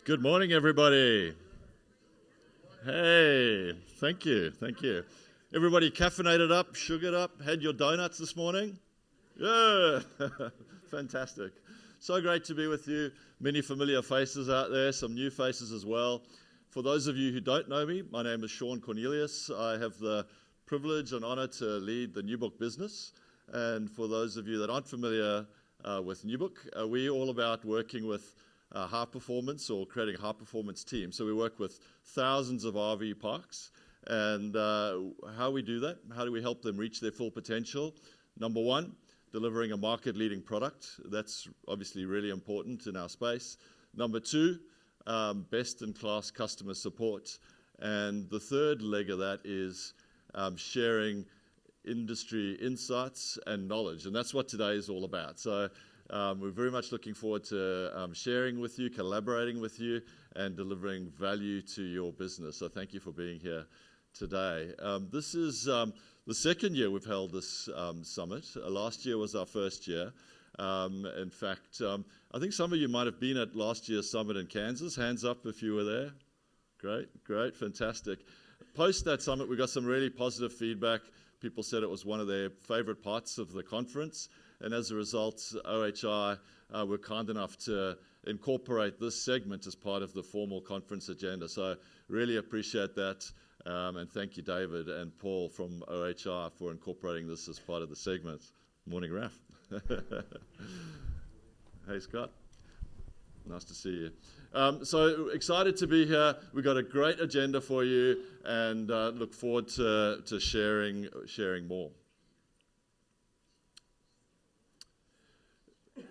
Good morning, everybody. Hey, thank you. Everybody caffeinated up, sugared up, had your donuts this morning? Yeah, fantastic. So great to be with you. Many familiar faces out there, some new faces as well. For those of you who don't know me, my name is Sean Cornelius. I have the privilege and honor to lead the Newbook business. And for those of you that aren't familiar with Newbook, we're all about working with high performance or creating a high performance team. So we work with thousands of RV parks. And how we do that, how do we help them reach their full potential? Number one, delivering a market leading product. That's obviously really important in our space. Number two, best in class customer support. And the third leg of that is sharing industry insights and knowledge. And that's what today is all about. So we're very much looking forward to sharing with you, collaborating with you, and delivering value to your business. So thank you for being here today. This is the second year we've held this summit. Last year was our first year. In fact, I think some of you might have been at last year's summit in Kansas. Hands up if you were there. Great, fantastic. Post that summit, we got some really positive feedback. People said it was one of their favorite parts of the conference. And as a result, OHI were kind enough to incorporate this segment as part of the formal conference agenda. So really appreciate that. And thank you, David and Paul from OHI, for incorporating this as part of the segment. Morning, Raf. Hey, Scott. Nice to see you. So excited to be here. We've got a great agenda for you and look forward to sharing more.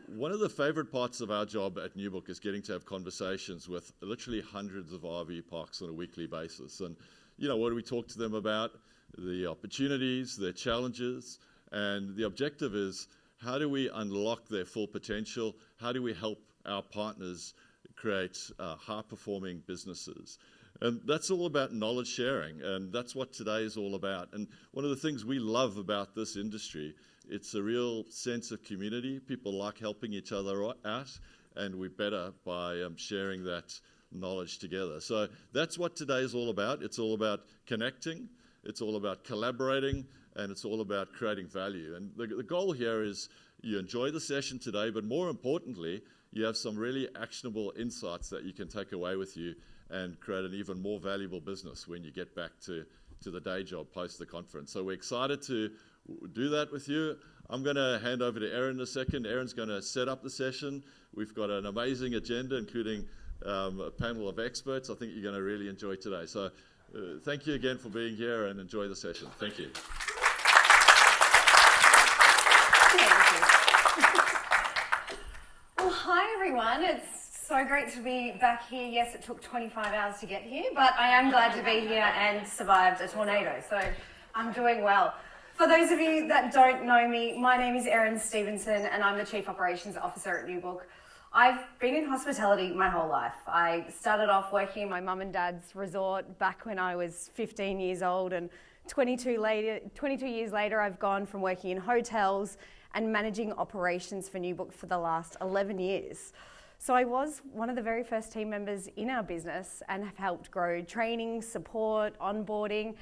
One of the favorite parts of our job at Newbook is getting to have conversations with literally hundreds of RV parks on a weekly basis. And, you know, what do we talk to them about? The opportunities, their challenges, and the objective is how do we unlock their full potential? How do we help our partners create high-performing businesses? And that's all about knowledge sharing, and that's what today is all about. And one of the things we love about this industry, it's a real sense of community. People like helping each other out, and we're better by sharing that knowledge together. So that's what today is all about. It's all about connecting, it's all about collaborating, and it's all about creating value. And the goal here is you enjoy the session today, but more importantly, you have some really actionable insights that you can take away with you and create an even more valuable business when you get back to the day job post the conference. So we're excited to do that with you. I'm going to hand over to Erin in a second. Erin's going to set up the session. We've got an amazing agenda, including a panel of experts. I think you're going to really enjoy today. So thank you again for being here and enjoy the session. Thank you. Well, hi everyone. It's so great to be back here. Yes, it took 25 hours to get here, but I am glad to be here and survived a tornado, so I'm doing well. For those of you that don't know me, my name is Erin Stevenson and I'm the Chief Operations Officer at Newbook. I've been in hospitality my whole life. I started off working in my mum and dad's resort back when I was 15 years old, and 22 years later I've gone from working in hotels and managing operations for Newbook for the last 11 years. So I was one of the very first team members in our business and have helped grow training, support, onboarding.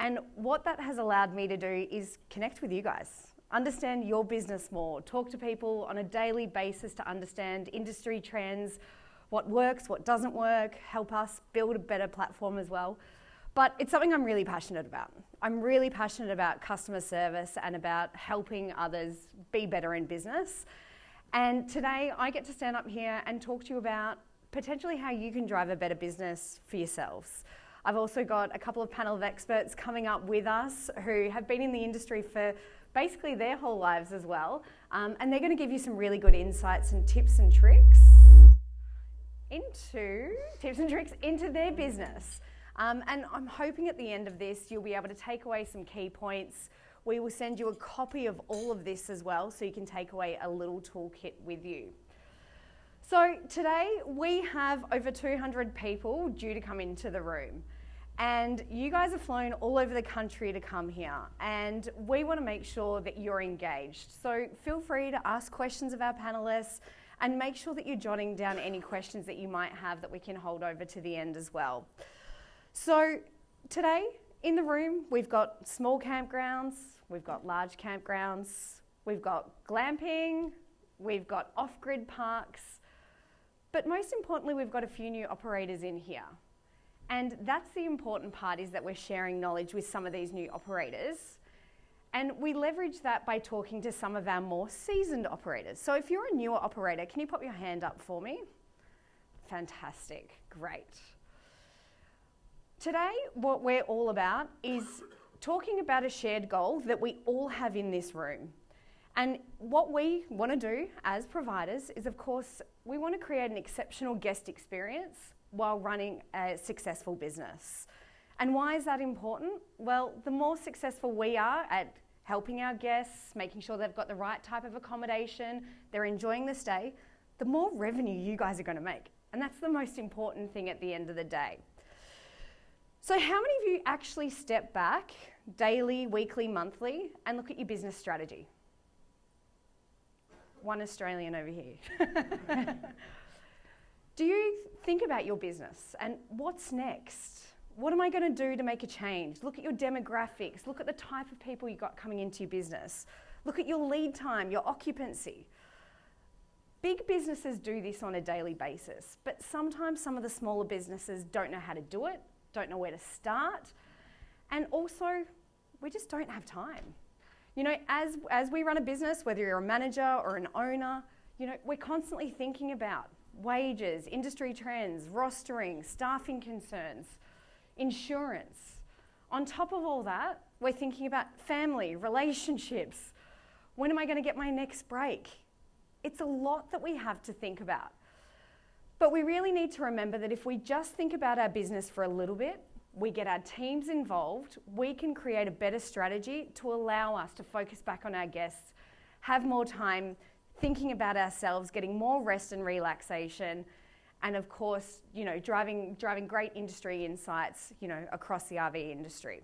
And what that has allowed me to do is connect with you guys, understand your business more, talk to people on a daily basis to understand industry trends, what works, what doesn't work, help us build a better platform as well. But it's something I'm really passionate about. I'm really passionate about customer service and about helping others be better in business. And today I get to stand up here and talk to you about potentially how you can drive a better business for yourselves. I've also got a couple of panel of experts coming up with us who have been in the industry for basically their whole lives as well. And they're going to give you some really good insights and tips and tricks into their business. And I'm hoping at the end of this, you'll be able to take away some key points. We will send you a copy of all of this as well, so you can take away a little toolkit with you. So today we have over 200 people due to come into the room. And you guys have flown all over the country to come here, and we want to make sure that you're engaged. So feel free to ask questions of our panelists, And make sure that you're jotting down any questions that you might have that we can hold over to the end as well. So today in the room, we've got small campgrounds, we've got large campgrounds, we've got glamping, we've got off-grid parks, but most importantly, we've got a few new operators in here. And that's the important part, is that we're sharing knowledge with some of these new operators. And we leverage that by talking to some of our more seasoned operators. So if you're a newer operator, can you pop your hand up for me? Fantastic, great. Today, what we're all about is talking about a shared goal that we all have in this room. And what we want to do as providers is, of course, we want to create an exceptional guest experience while running a successful business. And why is that important? Well, the more successful we are at helping our guests, making sure they've got the right type of accommodation, they're enjoying the stay, the more revenue you guys are going to make. And that's the most important thing at the end of the day. So how many of you actually step back daily, weekly, monthly, and look at your business strategy? One Australian over here. Do you think about your business and what's next? What am I going to do to make a change? Look at your demographics. Look at the type of people you've got coming into your business. Look at your lead time, your occupancy. Big businesses do this on a daily basis, but sometimes some of the smaller businesses don't know how to do it, don't know where to start, and also we just don't have time. You know, as we run a business, whether you're a manager or an owner, you know, we're constantly thinking about wages, industry trends, rostering, staffing concerns, insurance. On top of all that, we're thinking about family, relationships. When am I going to get my next break? It's a lot that we have to think about. But we really need to remember that if we just think about our business for a little bit, we get our teams involved, we can create a better strategy to allow us to focus back on our guests, have more time thinking about ourselves, getting more rest and relaxation, and of course, you know, driving great industry insights, you know, across the RV industry.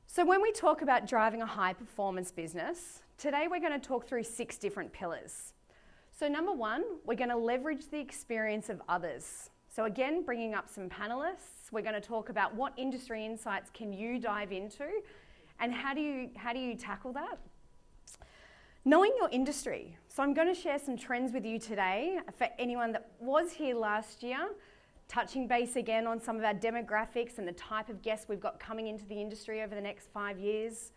So when we talk about driving a high performance business, today we're going to talk through 6 different pillars. So number 1, we're going to leverage the experience of others. So again, bringing up some panelists, we're going to talk about what industry insights can you dive into and how do you tackle that? Knowing your industry. So I'm going to share some trends with you today for anyone that was here last year, touching base again on some of our demographics and the type of guests we've got coming into the industry over the next 5 years.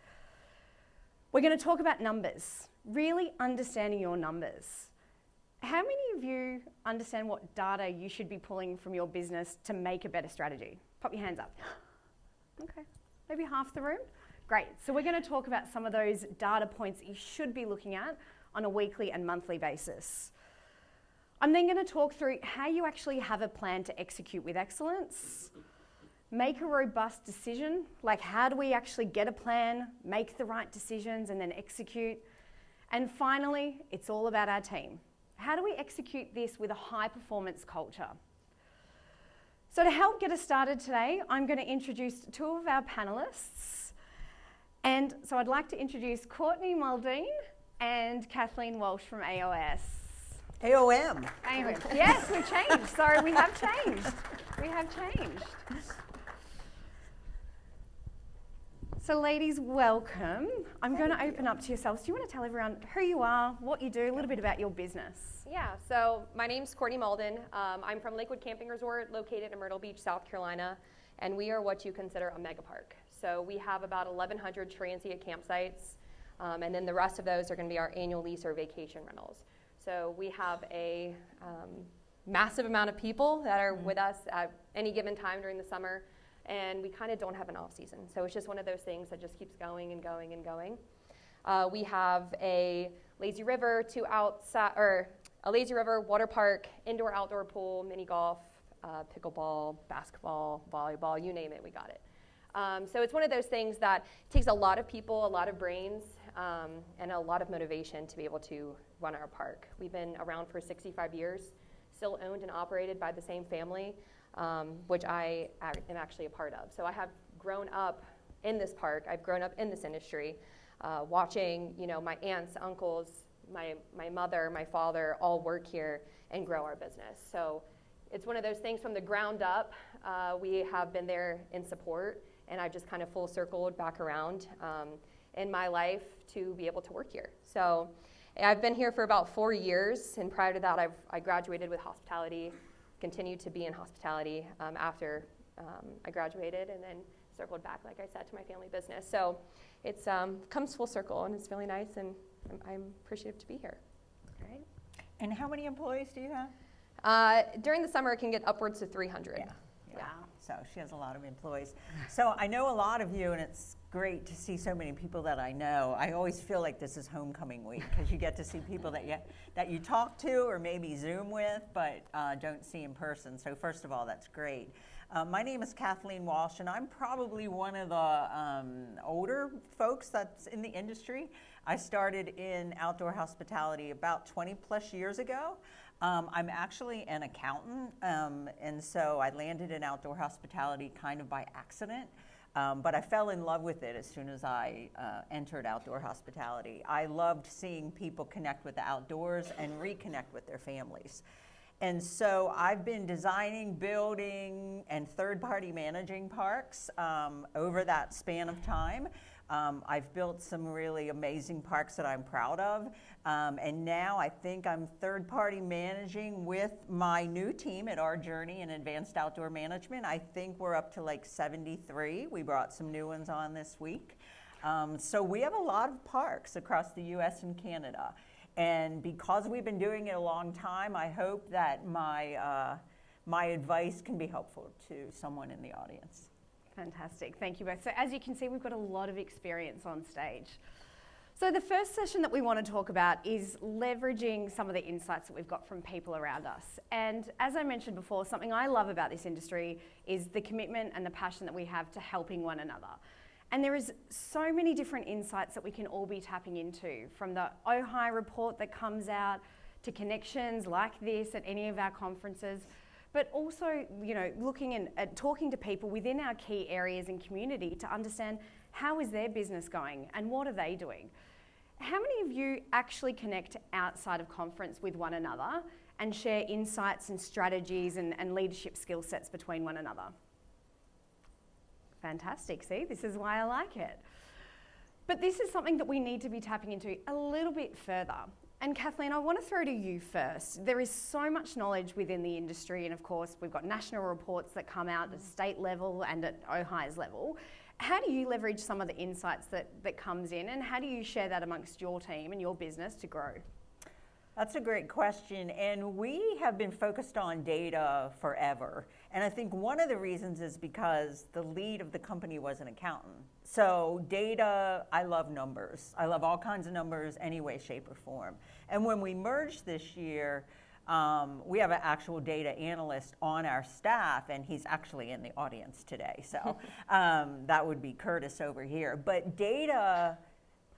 We're going to talk about numbers, really understanding your numbers. How many of you understand what data you should be pulling from your business to make a better strategy? Pop your hands up. Okay, maybe half the room. Great, so we're going to talk about some of those data points that you should be looking at on a weekly and monthly basis. I'm then going to talk through how you actually have a plan to execute with excellence, make a robust decision, like how do we actually get a plan, make the right decisions and then execute. And finally, it's all about our team. How do we execute this with a high performance culture? So to help get us started today, I'm going to introduce 2 of our panelists. And so I'd like to introduce Courtney Muldoon and Kathleen Walsh from AOS. AOM. Yes, we've changed. Sorry, we have changed. We have changed. So ladies, welcome. I'm going to open up to yourselves. Do you want to tell everyone who you are, what you do, a little bit about your business? Yeah, so my name's Courtney Malden. I'm from Lakewood Camping Resort, located in Myrtle Beach, South Carolina, and we are what you consider a mega park. So we have about 1,100 transient campsites, and then the rest of those are going to be our annual lease or vacation rentals. So we have a massive amount of people that are with us at any given time during the summer, and we kind of don't have an off season. So it's just one of those things that just keeps going and going and going. We have a lazy river a lazy river, water park, indoor outdoor pool, mini golf, pickleball, basketball, volleyball, you name it, we got it. So it's one of those things that takes a lot of people, a lot of brains, and a lot of motivation to be able to run our park. We've been around for 65 years, still owned and operated by the same family, which I am actually a part of. So I have grown up in this park. I've grown up in this industry, watching, you know, my aunts, uncles, my mother, my father all work here and grow our business. So it's one of those things from the ground up. We have been there in support, and I've just kind of full circled back around in my life to be able to work here. So I've been here for about 4 years, and prior to that, I graduated with hospitality, continued to be in hospitality after I graduated, and then circled back, like I said, to my family business. So it's comes full circle, and it's really nice, and I'm appreciative to be here. Great. And how many employees do you have? During the summer, it can get upwards to 300. Yeah. So she has a lot of employees. So I know a lot of you, and it's great to see so many people that I know. I always feel like this is homecoming week because you get to see people that you talk to or maybe Zoom with, but don't see in person. So first of all, that's great. My name is Kathleen Walsh, and I'm probably one of the older folks that's in the industry. I started in outdoor hospitality about 20 plus years ago. I'm actually an accountant, and so I landed in outdoor hospitality kind of by accident, but I fell in love with it as soon as I entered outdoor hospitality. I loved seeing people connect with the outdoors and reconnect with their families. And so I've been designing, building, and third-party managing parks over that span of time. I've built some really amazing parks that I'm proud of. And now I think I'm third-party managing with my new team at Our Journey in Advanced Outdoor Management. I think we're up to like 73. We brought some new ones on this week. So we have a lot of parks across the US and Canada. And because we've been doing it a long time, I hope that my advice can be helpful to someone in the audience. Fantastic, thank you both. So as you can see, we've got a lot of experience on stage. So the first session that we want to talk about is leveraging some of the insights that we've got from people around us. And as I mentioned before, something I love about this industry is the commitment and the passion that we have to helping one another. And there is so many different insights that we can all be tapping into, from the OHI report that comes out to connections like this at any of our conferences, but also, looking at talking to people within our key areas and community to understand how is their business going and what are they doing. How many of you actually connect outside of conference with one another and share insights and strategies and leadership skill sets between one another? Fantastic, see, this is why I like it. But this is something that we need to be tapping into a little bit further. And Kathleen, I want to throw to you first. There is so much knowledge within the industry, and of course, we've got national reports that come out at state level and at OHIS level. How do you leverage some of the insights that comes in, and how do you share that amongst your team and your business to grow? That's a great question, and we have been focused on data forever. And I think one of the reasons is because the lead of the company was an accountant. So data, I love numbers. I love all kinds of numbers, any way, shape, or form. And when we merged this year, we have an actual data analyst on our staff, and he's actually in the audience today. So that would be Curtis over here. But data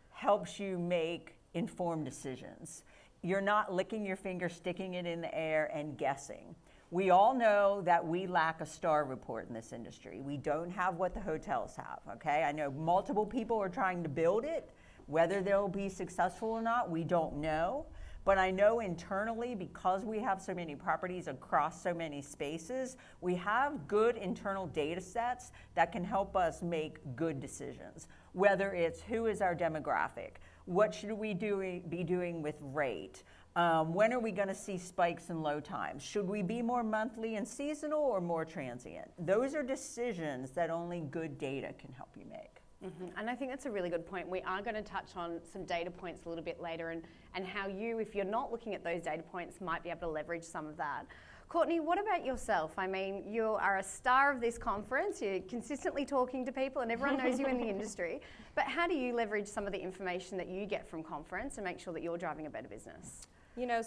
helps you make informed decisions. You're not licking your finger, sticking it in the air, and guessing. We all know that we lack a STAR report in this industry. We don't have what the hotels have, okay? I know multiple people are trying to build it. Whether they'll be successful or not, we don't know. But I know internally, because we have so many properties across so many spaces, we have good internal data sets that can help us make good decisions. Whether it's who is our demographic, what should we be doing with rate? When are we going to see spikes in low times? Should we be more monthly and seasonal or more transient? Those are decisions that only good data can help you make. Mm-hmm. And I think that's a really good point. We are going to touch on some data points a little bit later and how you, if you're not looking at those data points, might be able to leverage some of that. Courtney, what about yourself? I mean, you are a star of this conference. You're consistently talking to people and everyone knows you in the industry. But how do you leverage some of the information that you get from conference and make sure that you're driving a better business?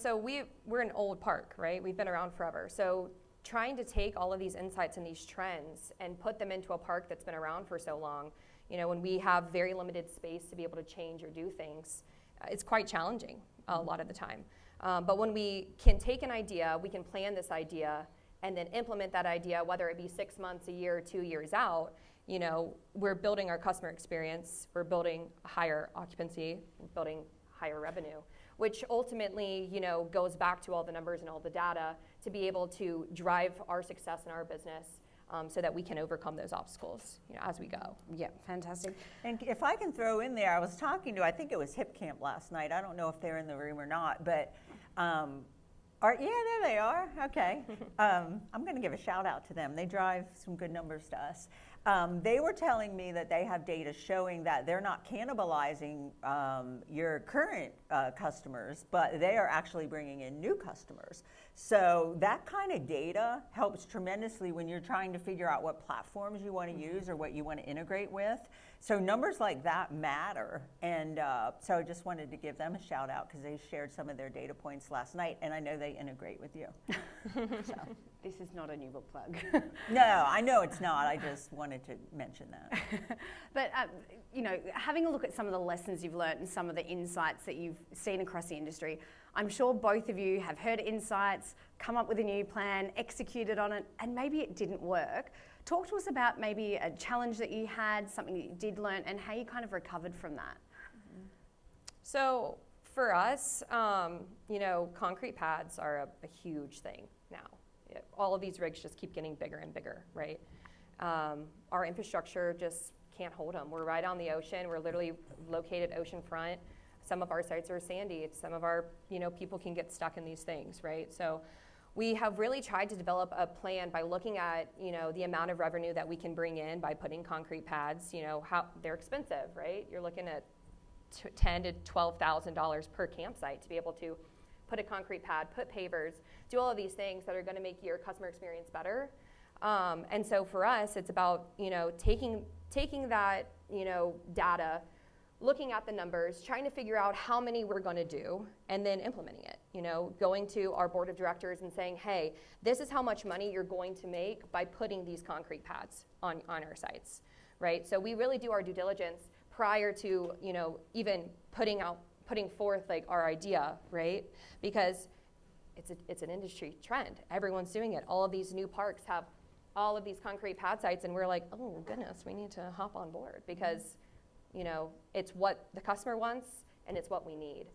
So we're an old park, right? We've been around forever. So trying to take all of these insights and these trends and put them into a park that's been around for so long, when we have very limited space to be able to change or do things, it's quite challenging a lot of the time. But when we can take an idea, we can plan this idea and then implement that idea, whether it be 6 months, a year, 2 years out, we're building our customer experience, we're building higher occupancy, we're building higher revenue. which ultimately, goes back to all the numbers and all the data to be able to drive our success in our business so that we can overcome those obstacles as we go. Yeah, fantastic. And if I can throw in there, I was talking to, I think it was Hip Camp last night. I don't know if they're in the room or not, but yeah, there they are. Okay. I'm going to give a shout out to them. They drive some good numbers to us. They were telling me that they have data showing that they're not cannibalizing your current customers, but they are actually bringing in new customers. So that kind of data helps tremendously when you're trying to figure out what platforms you want to use or what you want to integrate with. So numbers like that matter. And so I just wanted to give them a shout out because they shared some of their data points last night, and I know they integrate with you. So. This is not a Newbook plug. No, I know it's not. I just wanted to mention that. But, having a look at some of the lessons you've learned and some of the insights that you've seen across the industry, I'm sure both of you have heard insights, come up with a new plan, executed on it, and maybe it didn't work. Talk to us about maybe a challenge that you had, something that you did learn, and how you kind of recovered from that. So for us, concrete pads are a huge thing now. All of these rigs just keep getting bigger and bigger, right? Our infrastructure just can't hold them. We're right on the ocean. We're literally located oceanfront. Some of our sites are sandy. Some of our, people can get stuck in these things, right? So we have really tried to develop a plan by looking at, the amount of revenue that we can bring in by putting concrete pads, how they're expensive, right? You're looking at $10,000 to $12,000 per campsite to be able to put a concrete pad, put pavers, do all of these things that are going to make your customer experience better. And so for us, it's about, taking that, data, looking at the numbers, trying to figure out how many we're going to do, and then implementing it. Going to our board of directors and saying, hey, this is how much money you're going to make by putting these concrete pads on our sites, right? So we really do our due diligence prior to, even putting forth like our idea, right? Because it's an industry trend. Everyone's doing it. All of these new parks have all of these concrete pad sites, and we're like, oh goodness, we need to hop on board because, it's what the customer wants and it's what we need.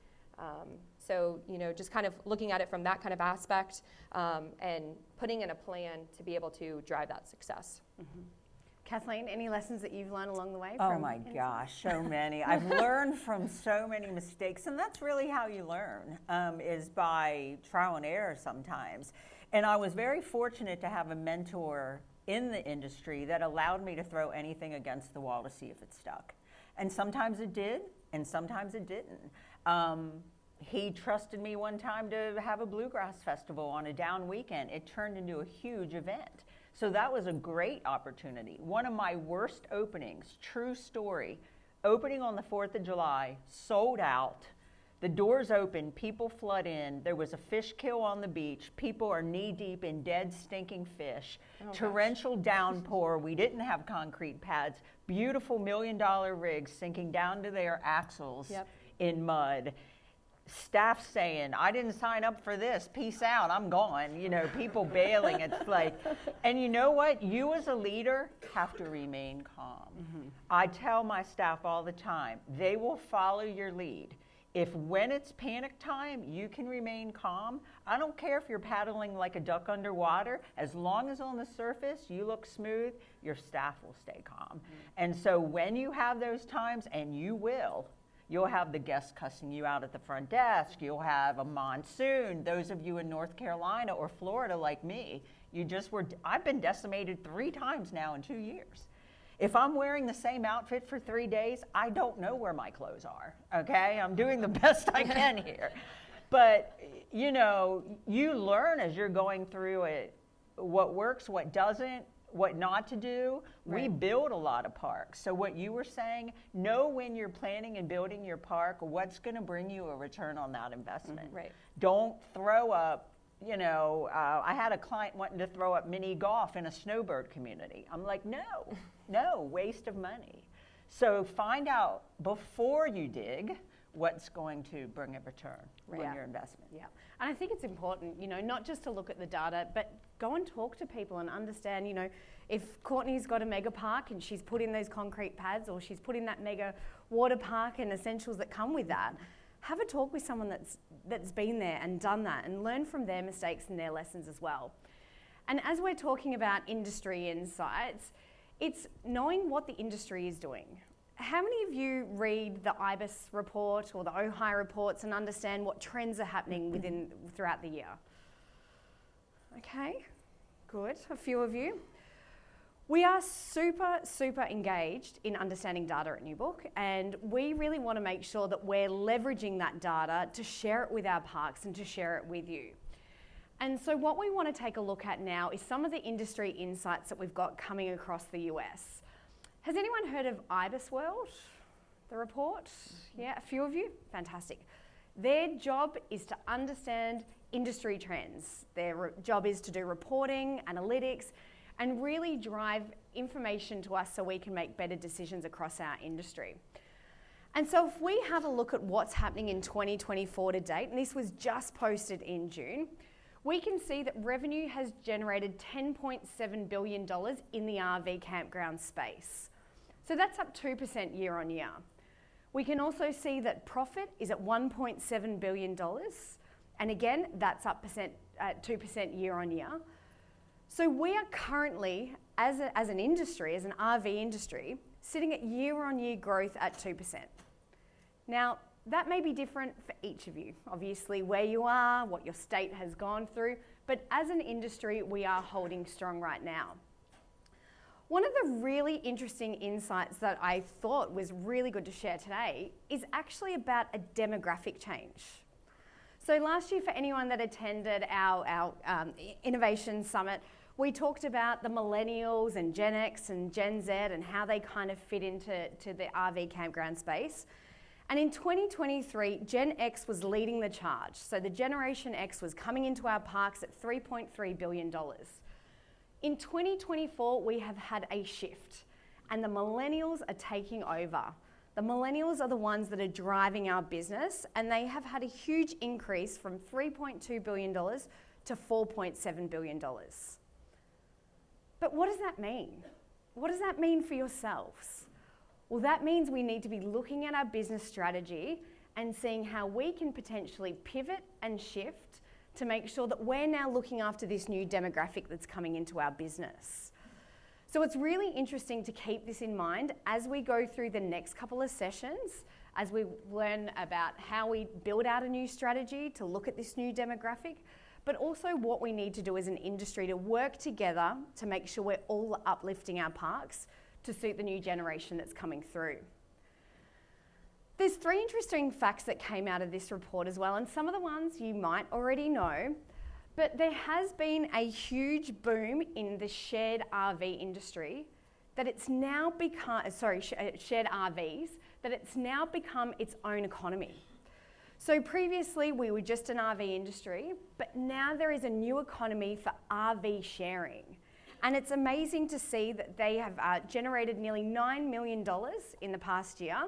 So, just kind of looking at it from that kind of aspect and putting in a plan to be able to drive that success. Mm-hmm. Kathleen, any lessons that you've learned along the way? Oh my gosh, so many. I've learned from so many mistakes, and that's really how you learn, is by trial and error sometimes. And I was very fortunate to have a mentor in the industry that allowed me to throw anything against the wall to see if it stuck. And sometimes it did, and sometimes it didn't. He trusted me one time to have a bluegrass festival on a down weekend. It turned into a huge event. So that was a great opportunity. One of my worst openings, true story, opening on the 4th of July, sold out. The doors open, people flood in. There was a fish kill on the beach. People are knee deep in dead, stinking fish. Torrential downpour. We didn't have concrete pads. Beautiful $1 million rigs sinking down to their axles in mud. Staff saying, I didn't sign up for this, peace out, I'm gone. People bailing. It's like, and you know what? You as a leader have to remain calm. Mm-hmm. I tell my staff all the time, they will follow your lead. If when it's panic time, you can remain calm, I don't care if you're paddling like a duck underwater, as long as on the surface you look smooth, your staff will stay calm. Mm-hmm. And so when you have those times, and you will, you'll have the guests cussing you out at the front desk. You'll have a monsoon. Those of you in North Carolina or Florida like me, I've been decimated 3 times now in 2 years. If I'm wearing the same outfit for 3 days, I don't know where my clothes are, okay? I'm doing the best I can here. But, you learn as you're going through it, what works, what doesn't, what not to do. Right. We build a lot of parks. So what you were saying, know when you're planning and building your park, what's going to bring you a return on that investment. Mm-hmm. Right. Don't throw up, I had a client wanting to throw up mini golf in a snowbird community. I'm like, no, waste of money. So find out before you dig what's going to bring a return on your investment. Yeah, and I think it's important, not just to look at the data, but go and talk to people and understand, if Courtney's got a mega park and she's put in those concrete pads or she's put in that mega water park and essentials that come with that, have a talk with someone that's been there and done that and learn from their mistakes and their lessons as well. And as we're talking about industry insights, it's knowing what the industry is doing. How many of you read the IBIS report or the OHI reports and understand what trends are happening throughout the year? Okay, good, a few of you. We are super, super engaged in understanding data at Newbook, and we really want to make sure that we're leveraging that data to share it with our parks and to share it with you. And so what we want to take a look at now is some of the industry insights that we've got coming across the US. Has anyone heard of IBIS World, the report? Yeah, a few of you? Fantastic. Their job is to understand industry trends. Their job is to do reporting, analytics, and really drive information to us so we can make better decisions across our industry. And so if we have a look at what's happening in 2024 to date, and this was just posted in June, we can see that revenue has generated $10.7 billion in the RV campground space. So that's up 2% year on year. We can also see that profit is at $1.7 billion. And again, that's up 2% year on year. So we are currently, as an industry, as an RV industry, sitting at year-on-year growth at 2%. Now, that may be different for each of you, obviously where you are, what your state has gone through, but as an industry, we are holding strong right now. One of the really interesting insights that I thought was really good to share today is actually about a demographic change. So last year, for anyone that attended our Innovation Summit, we talked about the millennials and Gen X and Gen Z and how they kind of fit into the RV campground space. And in 2023, Gen X was leading the charge. So the Generation X was coming into our parks at $3.3 billion. In 2024, we have had a shift, and the millennials are taking over. The millennials are the ones that are driving our business, and they have had a huge increase from $3.2 billion to $4.7 billion. But what does that mean? What does that mean for yourselves? Well, that means we need to be looking at our business strategy and seeing how we can potentially pivot and shift to make sure that we're now looking after this new demographic that's coming into our business. So it's really interesting to keep this in mind as we go through the next couple of sessions, as we learn about how we build out a new strategy to look at this new demographic, but also what we need to do as an industry to work together to make sure we're all uplifting our parks to suit the new generation that's coming through. There's 3 interesting facts that came out of this report as well, and some of the ones you might already know, but there has been a huge boom in the shared RV industry that it's now become, shared RVs, that it's now become its own economy. So previously we were just an RV industry, but now there is a new economy for RV sharing. And it's amazing to see that they have generated nearly $9 million in the past year,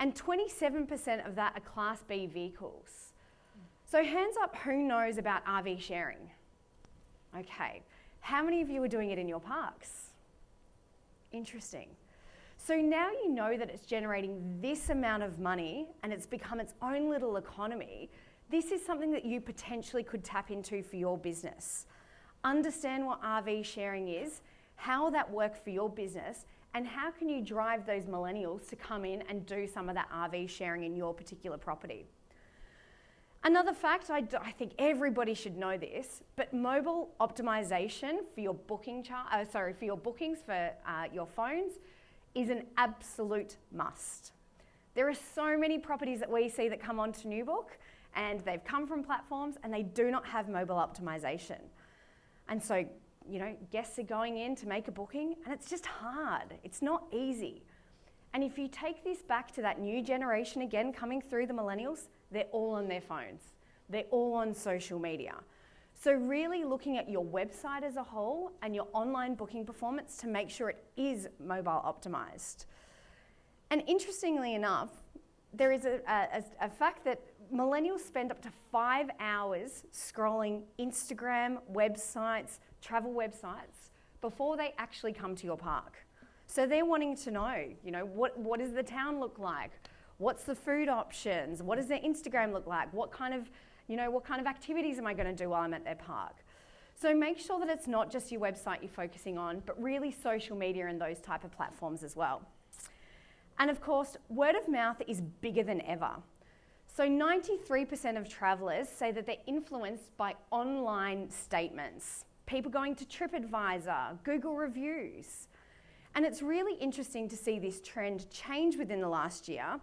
and 27% of that are Class B vehicles. So hands up, who knows about RV sharing? Okay, how many of you are doing it in your parks? Interesting. So now you know that it's generating this amount of money and it's become its own little economy. This is something that you potentially could tap into for your business. Understand what RV sharing is, how will that work for your business, and how can you drive those millennials to come in and do some of that RV sharing in your particular property. Another fact, I think everybody should know this, but mobile optimization for your booking for your bookings for your phones is an absolute must. There are so many properties that we see that come onto Newbook, and they've come from platforms and they do not have mobile optimization. And so, guests are going in to make a booking and it's just hard. It's not easy. And if you take this back to that new generation again coming through, the millennials, they're all on their phones. They're all on social media. So really looking at your website as a whole and your online booking performance to make sure it is mobile optimized. And interestingly enough, there is a fact that millennials spend up to 5 hours scrolling Instagram, websites, travel websites before they actually come to your park. So they're wanting to know, what does the town look like? What's the food options? What does their Instagram look like? What kind of activities am I going to do while I'm at their park? So make sure that it's not just your website you're focusing on, but really social media and those type of platforms as well. And of course, word of mouth is bigger than ever. So 93% of travellers say that they're influenced by online statements, people going to TripAdvisor, Google reviews. And it's really interesting to see this trend change within the last year,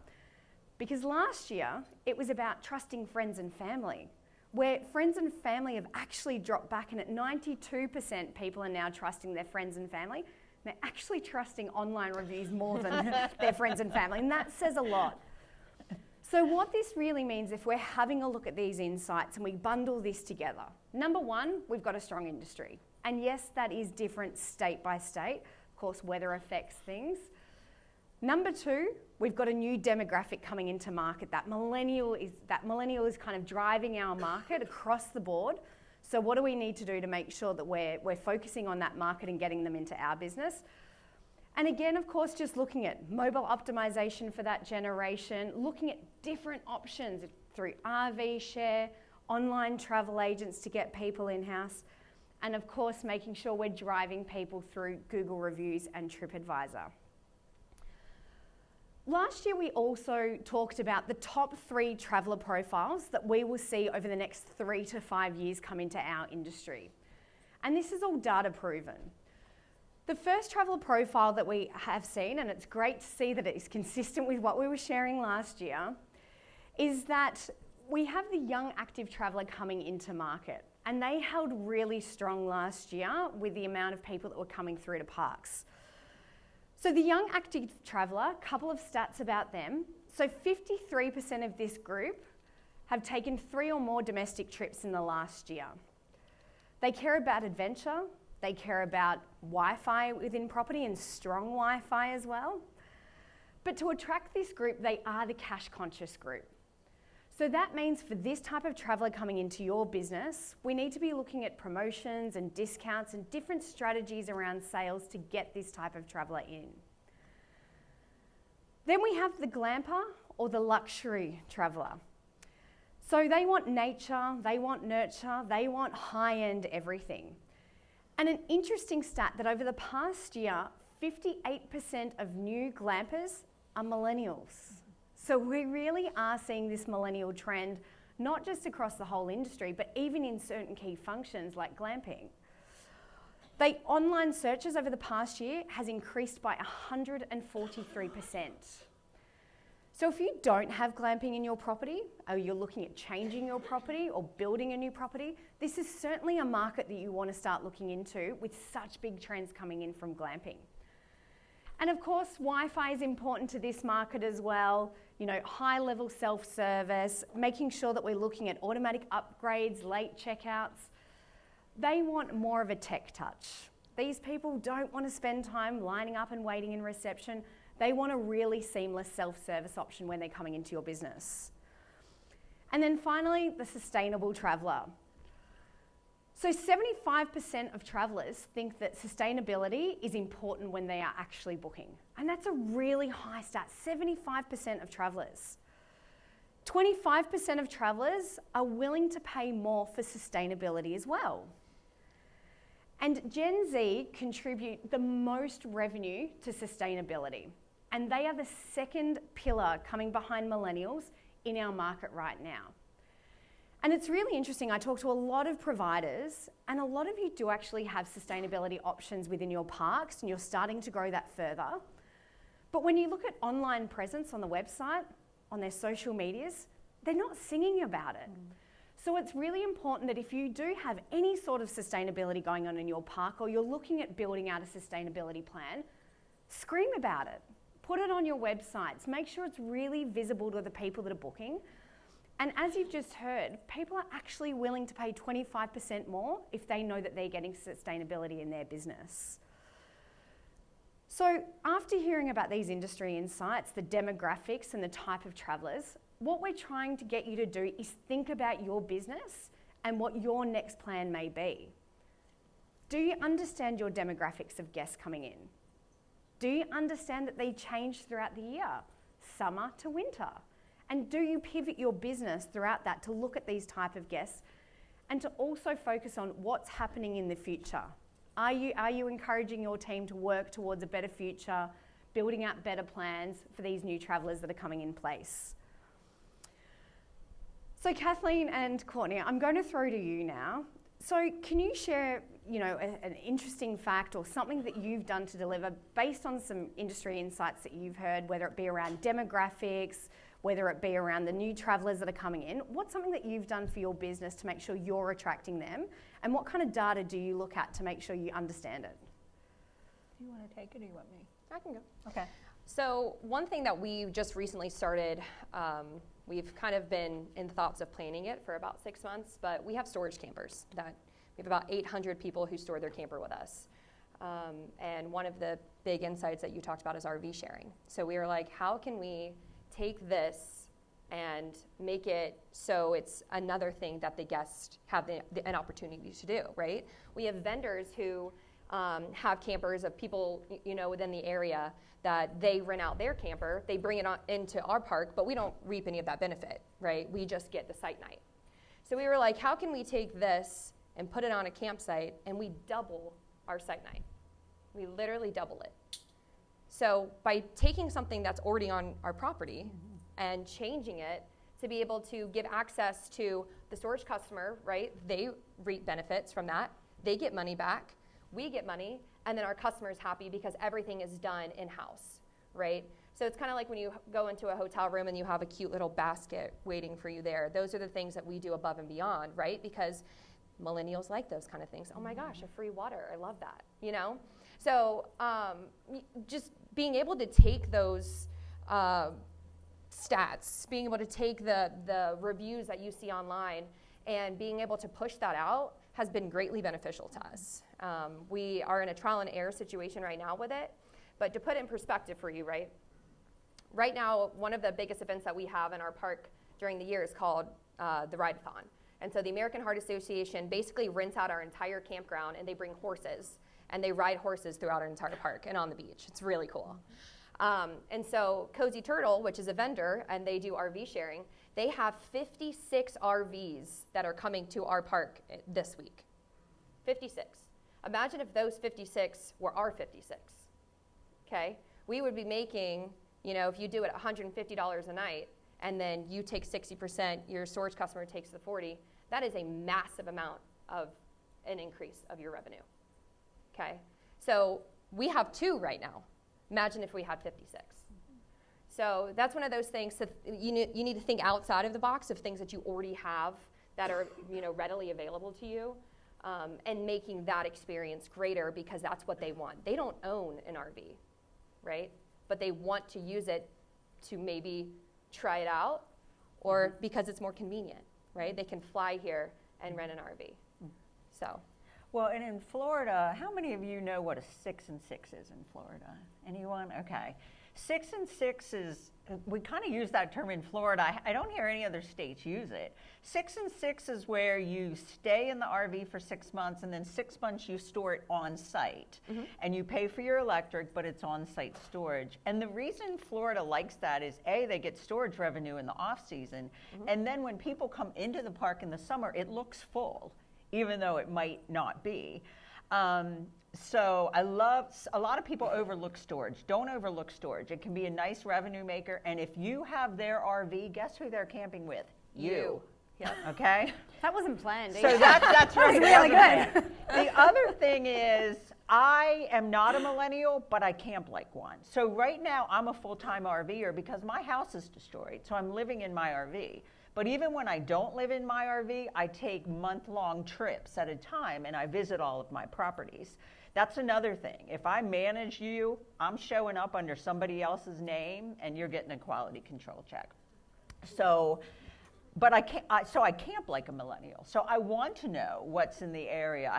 because last year it was about trusting friends and family, where friends and family have actually dropped back, and at 92% people are now trusting their friends and family. They're actually trusting online reviews more than their friends and family, and that says a lot. So what this really means, if we're having a look at these insights and we bundle this together, number one, we've got a strong industry. And yes, that is different state by state. Of course, weather affects things. Number two, we've got a new demographic coming into market. That millennial is kind of driving our market across the board. So what do we need to do to make sure that we're focusing on that market and getting them into our business? And again, of course, just looking at mobile optimization for that generation, looking at different options through RV share, online travel agents to get people in-house, and of course, making sure we're driving people through Google reviews and TripAdvisor. Last year, we also talked about the top 3 traveller profiles that we will see over the next 3 to 5 years come into our industry. And this is all data proven. The first traveller profile that we have seen, and it's great to see that it is consistent with what we were sharing last year, is that we have the young active traveller coming into market. And they held really strong last year with the amount of people that were coming through to parks. So the young active traveller, a couple of stats about them. So 53% of this group have taken 3 or more domestic trips in the last year. They care about adventure, they care about Wi-Fi within property and strong Wi-Fi as well. But to attract this group, they are the cash conscious group. So that means for this type of traveller coming into your business, we need to be looking at promotions and discounts and different strategies around sales to get this type of traveller in. Then we have the glamper or the luxury traveller. So they want nature, they want nurture, they want high-end everything. And an interesting stat that over the past year, 58% of new glampers are millennials. So we really are seeing this millennial trend, not just across the whole industry, but even in certain key functions like glamping. Online searches over the past year has increased by 143%. So if you don't have glamping in your property, or you're looking at changing your property or building a new property, this is certainly a market that you want to start looking into with such big trends coming in from glamping. And of course, Wi-Fi is important to this market as well. High-level self-service, making sure that we're looking at automatic upgrades, late checkouts. They want more of a tech touch. These people don't want to spend time lining up and waiting in reception. They want a really seamless self-service option when they're coming into your business. And then finally, the sustainable traveller. So 75% of travellers think that sustainability is important when they are actually booking. And that's a really high stat, 75% of travellers. 25% of travellers are willing to pay more for sustainability as well. And Gen Z contribute the most revenue to sustainability. And they are the second pillar coming behind millennials in our market right now. And it's really interesting, I talk to a lot of providers, and a lot of you do actually have sustainability options within your parks, and you're starting to grow that further. But when you look at online presence on the website, on their social medias, they're not singing about it. So it's really important that if you do have any sort of sustainability going on in your park, or you're looking at building out a sustainability plan, scream about it. Put it on your websites. Make sure it's really visible to the people that are booking. And as you've just heard, people are actually willing to pay 25% more if they know that they're getting sustainability in their business. So after hearing about these industry insights, the demographics and the type of travellers, what we're trying to get you to do is think about your business and what your next plan may be. Do you understand your demographics of guests coming in? Do you understand that they change throughout the year? summer to winter? And do you pivot your business throughout that to look at these type of guests and to also focus on what's happening in the future? Are you encouraging your team to work towards a better future, building out better plans for these new travellers that are coming in place? So Kathleen and Courtney, I'm going to throw to you now. So can you share, an interesting fact or something that you've done to deliver based on some industry insights that you've heard, whether it be around demographics, whether it be around the new travellers that are coming in? What's something that you've done for your business to make sure you're attracting them? And what kind of data do you look at to make sure you understand it? Do you want to take it or do you want me? I can go. Okay. So one thing that we just recently started, we've kind of been in thoughts of planning it for about 6 months, but we have storage campers. We have about 800 people who store their camper with us. And one of the big insights that you talked about is RV sharing. So we were like, how can we take this and make it so it's another thing that the guests have an opportunity to do, right? We have vendors who have campers of people, within the area that they rent out their camper, they bring it into our park, but we don't reap any of that benefit, right? We just get the site night. So we were like, how can we take this and put it on a campsite and we double our site night? We literally double it. So by taking something that's already on our property and changing it to be able to give access to the storage customer, right? They reap benefits from that. They get money back. We get money, and then our customer is happy because everything is done in-house, right? So it's kind of like when you go into a hotel room and you have a cute little basket waiting for you there. Those are the things that we do above and beyond, right? Because millennials like those kind of things. Oh my gosh, a free water, I love that, So just being able to take those stats, being able to take the reviews that you see online and being able to push that out has been greatly beneficial to us. We are in a trial and error situation right now with it, but to put it in perspective for you, right? Right now, one of the biggest events that we have in our park during the year is called the Ride-a-thon. And so the American Heart Association basically rents out our entire campground and they bring horses and they ride horses throughout our entire park and on the beach. It's really cool. And so Cozy Turtle, which is a vendor, and they do RV sharing, they have 56 RVs that are coming to our park this week. 56. Imagine if those 56 were our 56, okay? We would be making, if you do it $150 a night, and then you take 60%, your storage customer takes the 40, that is a massive amount of an increase of your revenue, okay? So we have 2 right now. Imagine if we had 56. So that's one of those things that you need to think outside of the box of things that you already have that are readily available to you, and making that experience greater because that's what they want. They don't own an RV, right? But they want to use it to maybe try it out or because it's more convenient, right? They can fly here and rent an RV. So. Well, and in Florida, how many of you know what a 6 and 6 is in Florida? Anyone? Okay. 6 and 6 is, we kind of use that term in Florida. I don't hear any other states use it. 6 and 6 is where you stay in the RV for 6 months and then 6 months you store it on site. And you pay for your electric, but it's on site storage. And the reason Florida likes that is A, they get storage revenue in the off season. And then when people come into the park in the summer, it looks full, even though it might not be. So a lot of people overlook storage. Don't overlook storage. It can be a nice revenue maker. And if you have their RV, guess who they're camping with? You. Yep. Okay? That wasn't planned. So that's right. Really good. The other thing is, I am not a millennial, but I camp like one. So right now, I'm a full-time RVer because my house is destroyed. So I'm living in my RV. But even when I don't live in my RV, I take month-long trips at a time and I visit all of my properties. That's another thing. If I manage you, I'm showing up under somebody else's name and you're getting a quality control check. So, but I camp like a millennial. So I want to know what's in the area.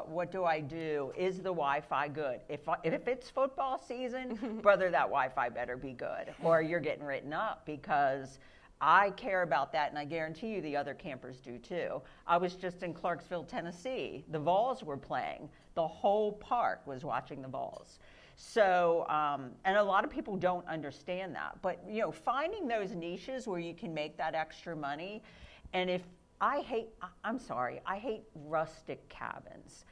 What do I do? Is the Wi-Fi good? If it's football season, brother, that Wi-Fi better be good or you're getting written up because I care about that, and I guarantee you the other campers do too. I was just in Clarksville, Tennessee. The Vols were playing. The whole park was watching the Vols. So, and a lot of people don't understand that. But, you know, finding those niches where you can make that extra money. And if I hate rustic cabins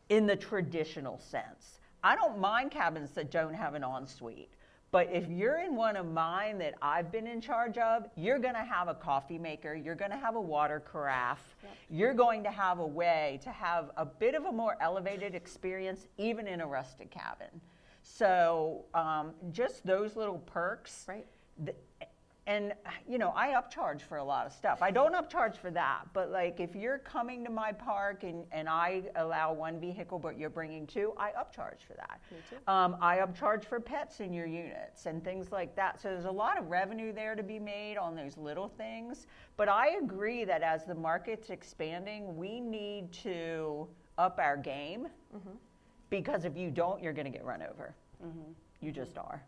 in the traditional sense. I don't mind cabins that don't have an ensuite. But if you're in one of mine that I've been in charge of, you're going to have a coffee maker, you're going to have a water carafe, you're going to have a way to have a bit of a more elevated experience even in a rustic cabin. So just those little perks. Right. And, you know, I upcharge for a lot of stuff. I don't upcharge for that, but like if you're coming to my park and I allow one vehicle, but you're bringing two, I upcharge for that. Me too. I upcharge for pets in your units and things like that. So there's a lot of revenue there to be made on those little things. But I agree that as the market's expanding, we need to up our game because if you don't, you're going to get run over. You just are.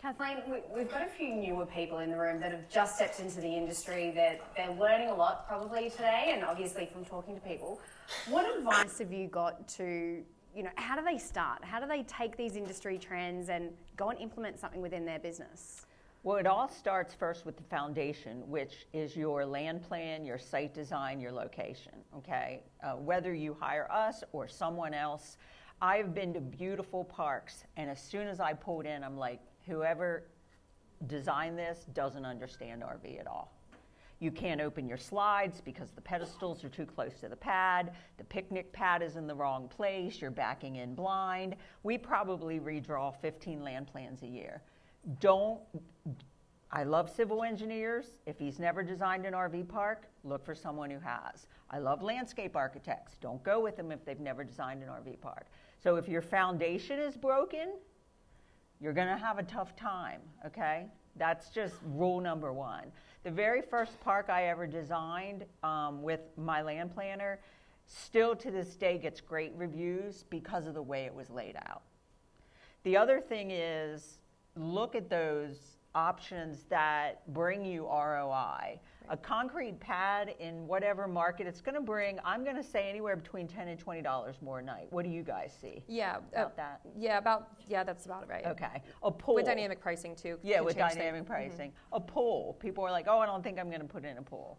Kathleen, we've got a few newer people in the room that have just stepped into the industry. They're learning a lot probably today, and obviously from talking to people. What advice have you got to, you know, how do they start? How do they take these industry trends and go and implement something within their business? Well, it all starts first with the foundation, which is your land plan, your site design, your location, okay? Whether you hire us or someone else, I've been to beautiful parks, and as soon as I pulled in, I'm like, whoever designed this doesn't understand RV at all. You can't open your slides because the pedestals are too close to the pad. The picnic pad is in the wrong place. You're backing in blind. We probably redraw 15 land plans a year. I love civil engineers. If he's never designed an RV park, look for someone who has. I love landscape architects. Don't go with them if they've never designed an RV park. So if your foundation is broken, you're going to have a tough time, okay? That's just rule number one. The very first park I ever designed with my land planner still to this day gets great reviews because of the way it was laid out. The other thing is look at those options that bring you ROI. A concrete pad in whatever market it's going to bring, I'm going to say anywhere between $10 and $20 more a night. What do you guys see? Yeah. About that? Yeah, that's about right. Okay. A pool. With dynamic pricing too. Yeah, can with change dynamic things. pricing. A pool. People are like, oh, I don't think I'm going to put in a pool.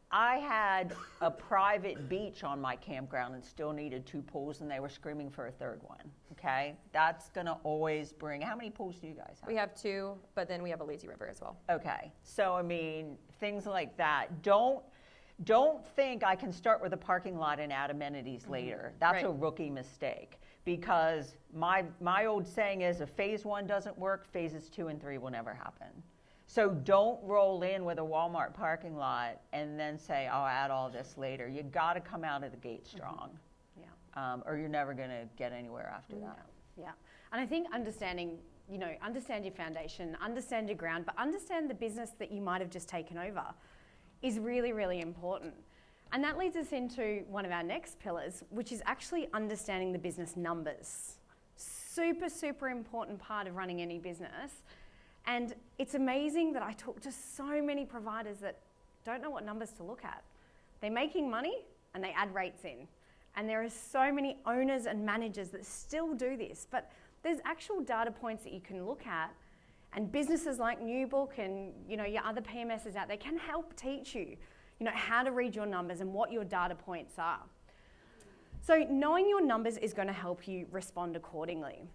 I had a private beach on my campground and still needed 2 pools, and they were screaming for a third one, okay? That's going to always bring, how many pools do you guys have? We have 2, but then we have a lazy river as well. Okay, so I mean, things like that. Don't think I can start with a parking lot and add amenities later. That's a rookie mistake, because my old saying is if phase 1 doesn't work, phases 2 and 3 will never happen. So don't roll in with a Walmart parking lot and then say, I'll add all this later. You got to come out of the gate strong, or you're never going to get anywhere after that. Yeah, and I think understand your foundation, understand your ground, but understand the business that you might have just taken over is really, really important. And that leads us into one of our next pillars, which is actually understanding the business numbers. Super, super important part of running any business. And it's amazing that I talk to so many providers that don't know what numbers to look at. They're making money and they add rates in. And there are so many owners and managers that still do this, but there's actual data points that you can look at, and businesses like Newbook and your other PMSs out there can help teach you, how to read your numbers and what your data points are. So knowing your numbers is going to help you respond accordingly.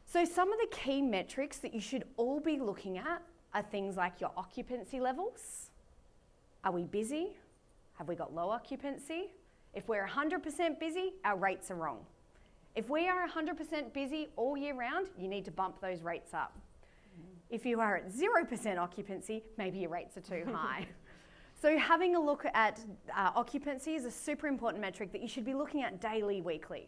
So some of the key metrics that you should all be looking at are things like your occupancy levels. Are we busy? Have we got low occupancy? If we're 100% busy, our rates are wrong. If we are 100% busy all year round, you need to bump those rates up. If you are at 0% occupancy, maybe your rates are too high. So having a look at occupancy is a super important metric that you should be looking at daily, weekly.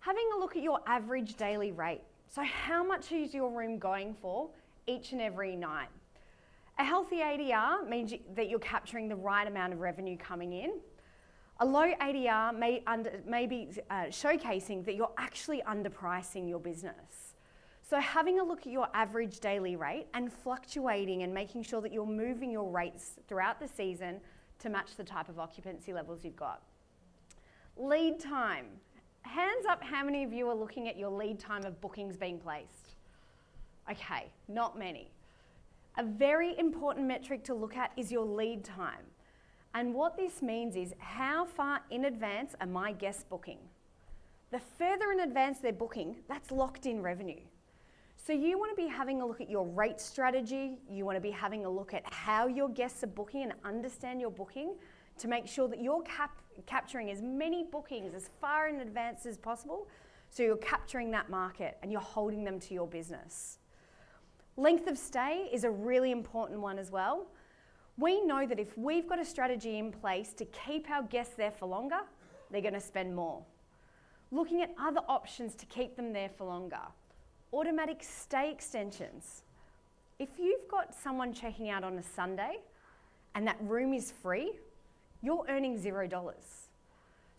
Having a look at your average daily rate. So how much is your room going for each and every night? A healthy ADR means that you're capturing the right amount of revenue coming in. A low ADR may be showcasing that you're actually underpricing your business. So having a look at your average daily rate and fluctuating and making sure that you're moving your rates throughout the season to match the type of occupancy levels you've got. Lead time. hands up how many of you are looking at your lead time of bookings being placed? Okay, not many. A very important metric to look at is your lead time. And what this means is how far in advance are my guests booking? The further in advance they're booking, that's locked in revenue. So you want to be having a look at your rate strategy, you want to be having a look at how your guests are booking and understand your booking to make sure that you're capturing as many bookings as far in advance as possible, so you're capturing that market and you're holding them to your business. Length of stay is a really important one as well. We know that if we've got a strategy in place to keep our guests there for longer, they're going to spend more. Looking at other options to keep them there for longer. Automatic stay extensions. If you've got someone checking out on a Sunday and that room is free, you're earning $0.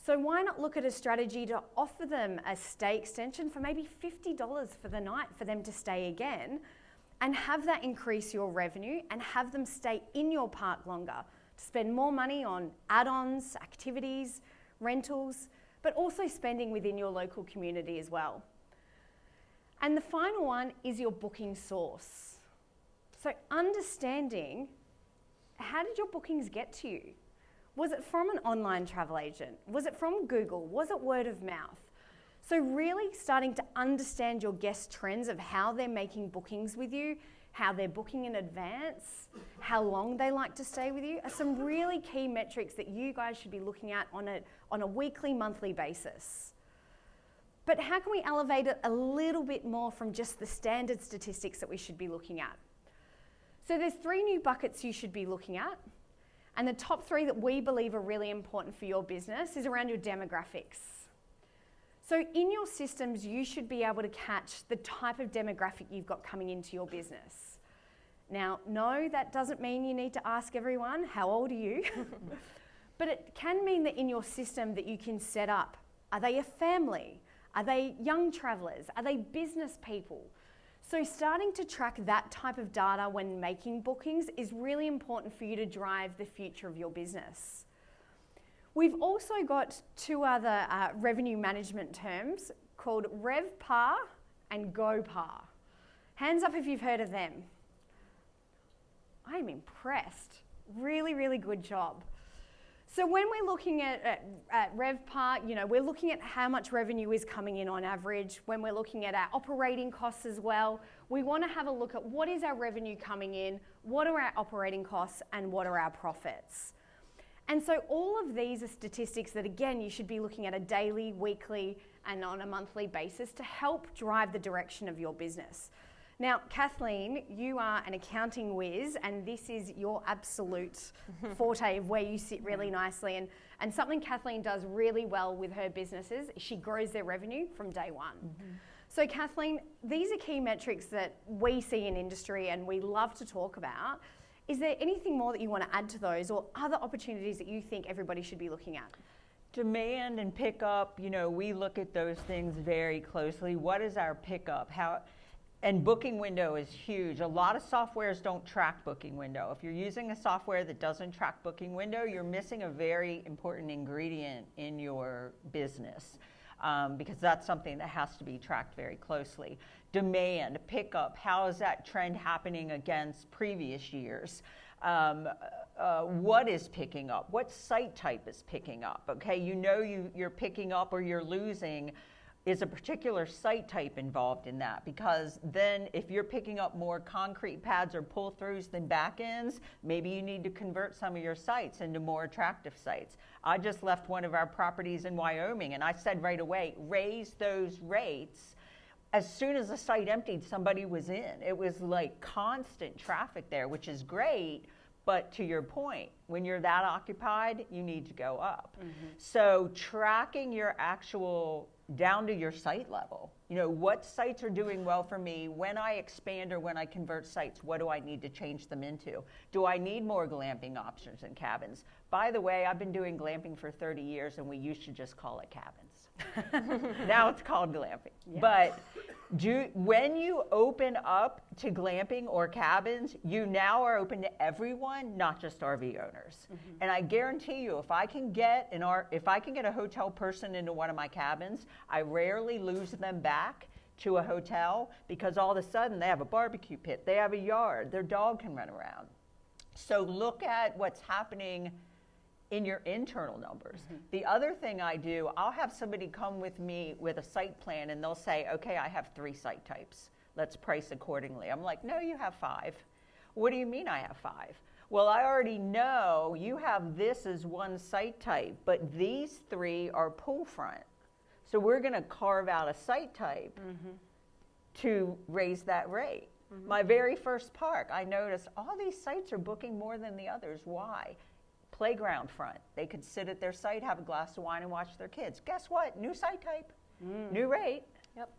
So why not look at a strategy to offer them a stay extension for maybe $50 for the night for them to stay again, and have that increase your revenue and have them stay in your park longer to spend more money on add-ons, activities, rentals, but also spending within your local community as well. And the final one is your booking source. So understanding, how did your bookings get to you? Was it from an online travel agent? Was it from Google? Was it word of mouth? So really starting to understand your guest trends of how they're making bookings with you, how they're booking in advance, how long they like to stay with you, are some really key metrics that you guys should be looking at on a weekly, monthly basis. But how can we elevate it a little bit more from just the standard statistics that we should be looking at? So there's 3 new buckets you should be looking at. And the top 3 that we believe are really important for your business is around your demographics. So in your systems, you should be able to catch the type of demographic you've got coming into your business. Now, no, that doesn't mean you need to ask everyone, how old are you? But it can mean that in your system that you can set up, are they a family? Are they young travelers? Are they business people? So starting to track that type of data when making bookings is really important for you to drive the future of your business. We've also got 2 other revenue management terms called RevPAR and GoPAR. Hands up if you've heard of them. I'm impressed. Really, really good job. So when we're looking at RevPAR, we're looking at how much revenue is coming in on average. When we're looking at our operating costs as well, we want to have a look at what is our revenue coming in, what are our operating costs, and what are our profits. And so all of these are statistics that, again, you should be looking at a daily, weekly, and on a monthly basis to help drive the direction of your business. Now, Kathleen, you are an accounting whiz, and this is your absolute forte of where you sit really nicely. And something Kathleen does really well with her businesses, she grows their revenue from day one. Mm-hmm. So Kathleen, these are key metrics that we see in industry and we love to talk about. Is there anything more that you want to add to those, or other opportunities that you think everybody should be looking at? Demand and pickup, we look at those things very closely. What is our pickup? And booking window is huge. A lot of softwares don't track booking window. If you're using a software that doesn't track booking window, you're missing a very important ingredient in your business, because that's something that has to be tracked very closely. Demand, pickup, how is that trend happening against previous years? What is picking up? What site type is picking up? Okay, you're picking up or you're losing. Is a particular site type involved in that? Because then if you're picking up more concrete pads or pull-throughs than back ends, maybe you need to convert some of your sites into more attractive sites. I just left one of our properties in Wyoming, and I said right away, raise those rates. As soon as the site emptied, somebody was in. It was like constant traffic there, which is great. But to your point, when you're that occupied, you need to go up. Mm-hmm. So tracking your actual down to your site level, what sites are doing well for me when I expand or when I convert sites, what do I need to change them into? Do I need more glamping options and cabins? By the way, I've been doing glamping for 30 years and we used to just call it cabins. Now it's called glamping. Yeah. But when you open up to glamping or cabins, you now are open to everyone, not just RV owners. And I guarantee you, if I can get a hotel person into one of my cabins, I rarely lose them back to a hotel, because all of a sudden they have a barbecue pit, they have a yard, their dog can run around. So look at what's happening in your internal numbers. The other thing I do, I'll have somebody come with me with a site plan, and they'll say, okay, I have 3 site types. Let's price accordingly. I'm like, no, you have 5. What do you mean I have 5? Well, I already know you have this as one site type, but these 3 are pool front. So we're gonna carve out a site type to raise that rate. My very first park, I noticed all these sites are booking more than the others. Why? Playground front. They could sit at their site, have a glass of wine, and watch their kids. Guess what? New site type, new rate. Yep.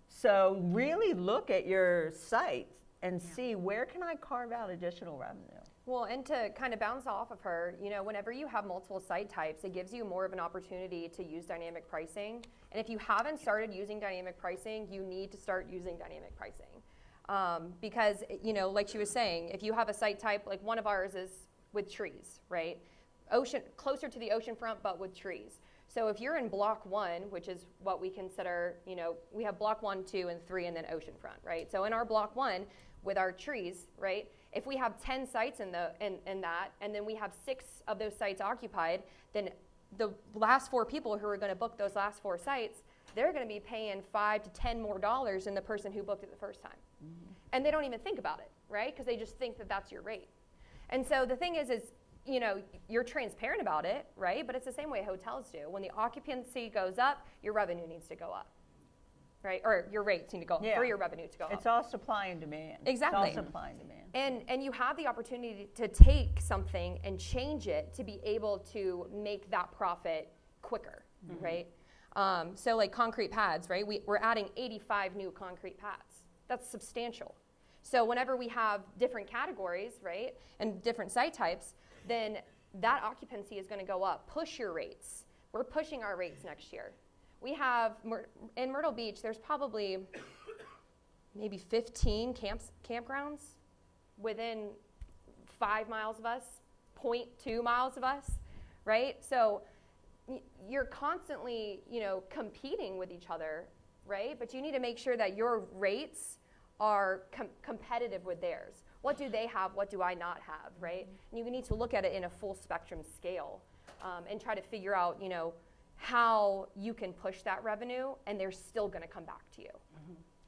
So really look at your site and see, where can I carve out additional revenue? Well, and to kind of bounce off of her, whenever you have multiple site types, it gives you more of an opportunity to use dynamic pricing. And if you haven't started using dynamic pricing, you need to start using dynamic pricing. Because, like she was saying, if you have a site type, like one of ours is with trees, right? Closer to the ocean front, but with trees. So if you're in block 1, which is what we consider, we have block 1, 2, and 3, and then ocean front, right? So in our block 1, with our trees, right? If we have 10 sites in that, and then we have 6 of those sites occupied, then the last 4 people who are going to book those last 4 sites, they're going to be paying $5 to $10 more than the person who booked it the first time. And they don't even think about it, right? Because they just think that that's your rate. And so the thing is you're transparent about it, right? But it's the same way hotels do. When the occupancy goes up, your revenue needs to go up, right? Or your rates need to go up for your revenue to go up. It's all supply and demand. Exactly. It's all supply and demand. And you have the opportunity to take something and change it to be able to make that profit quicker, right? So like concrete pads, right? We're adding 85 new concrete pads. That's substantial. So whenever we have different categories, right, and different site types, then that occupancy is going to go up. Push your rates. We're pushing our rates next year. We have, in Myrtle Beach, there's probably maybe 15 campgrounds within 5 miles of us, 0.2 miles of us, right? So you're constantly, competing with each other, right? But you need to make sure that your rates are competitive with theirs. What do they have? What do I not have, right? And you need to look at it in a full spectrum scale and try to figure out, how you can push that revenue, and they're still going to come back to you.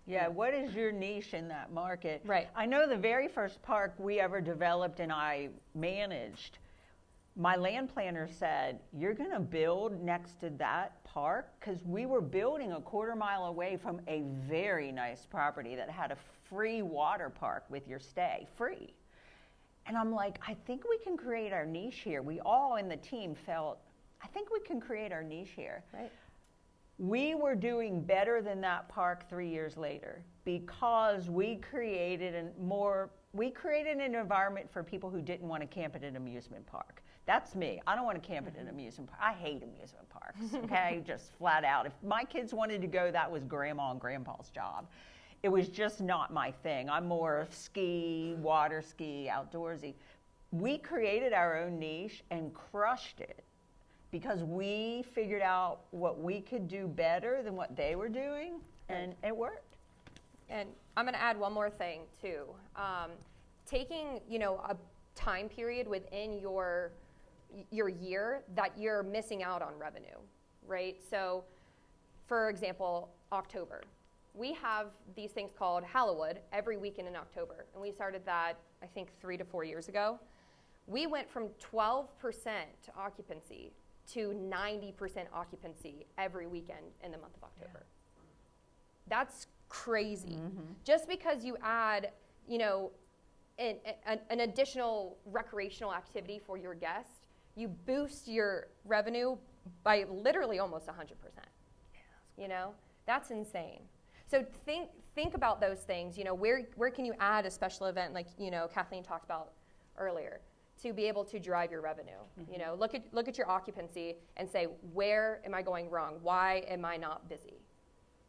Yeah, what is your niche in that market? Right. I know the very first park we ever developed and I managed, my land planner said, you're going to build next to that park? Because we were building a quarter mile away from a very nice property that had a free water park with your stay, free. And I'm like, I think we can create our niche here. We all in the team felt, I think we can create our niche here. Right. We were doing better than that park 3 years later because we created an environment for people who didn't want to camp at an amusement park. That's me. I don't want to camp at an amusement park. I hate amusement parks, okay? Just flat out. If my kids wanted to go, that was grandma and grandpa's job. It was just not my thing. I'm more ski, water ski, outdoorsy. We created our own niche and crushed it because we figured out what we could do better than what they were doing, and it worked. And I'm going to add one more thing, too. Taking, a time period within your year that you're missing out on revenue, right? So, for example, October. We have these things called Hallowwood every weekend in October, and we started that, I think, 3 to 4 years ago. We went from 12% occupancy to 90% occupancy every weekend in the month of October. Yeah. That's crazy. Just because you add, an additional recreational activity for your guest, you boost your revenue by literally almost 100%. That's insane. So think about those things. Where can you add a special event like Kathleen talked about earlier to be able to drive your revenue. You know, look at your occupancy and say, where am I going wrong? Why am I not busy?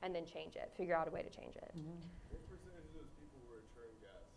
And then change it. Figure out a way to change it. What percentage of those people were return guests?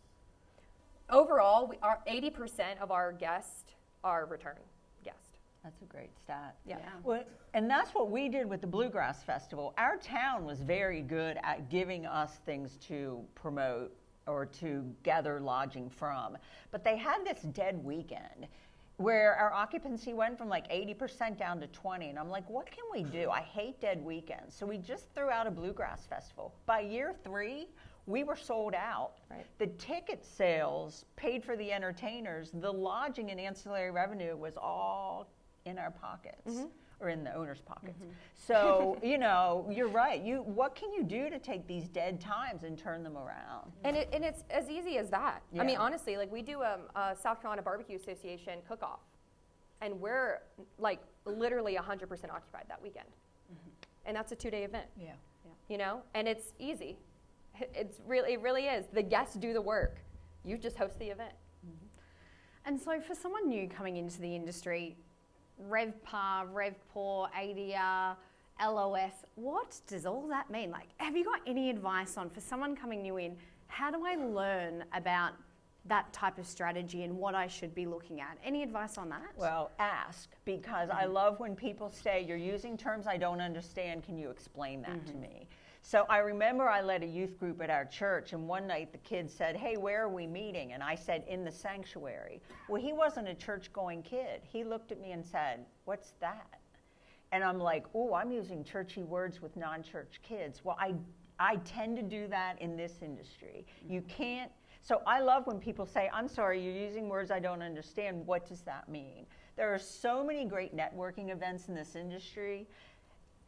Overall, 80% of our guests are return guests. That's a great stat. Yeah. Well, and that's what we did with the Bluegrass Festival. Our town was very good at giving us things to promote or to gather lodging from. But they had this dead weekend where our occupancy went from like 80% down to 20. And I'm like, what can we do? I hate dead weekends. So we just threw out a Bluegrass Festival. By year 3, we were sold out. Right. The ticket sales paid for the entertainers. The lodging and ancillary revenue was all in our pockets. Or in the owner's pockets. So, you know, you're right. What can you do to take these dead times and turn them around? And it's as easy as that. Yeah. I mean, honestly, like we do a South Carolina Barbecue Association cook-off, and we're like literally 100% occupied that weekend. And that's a 2-day event. Yeah. You know, and it's easy. It really is. The guests do the work. You just host the event. And so for someone new coming into the industry, RevPAR, RevPOR, ADR, LOS, what does all that mean? Like, have you got any advice on, for someone coming new in, how do I learn about that type of strategy and what I should be looking at? Any advice on that? Well, ask, because I love when people say, you're using terms I don't understand, can you explain that to me? So I remember I led a youth group at our church, and one night the kids said, hey, where are we meeting? And I said, in the sanctuary. Well, he wasn't a church-going kid. He looked at me and said, what's that? And I'm like, oh, I'm using churchy words with non-church kids. Well, I tend to do that in this industry. You can't, so I love when people say, I'm sorry, you're using words I don't understand. What does that mean? There are so many great networking events in this industry.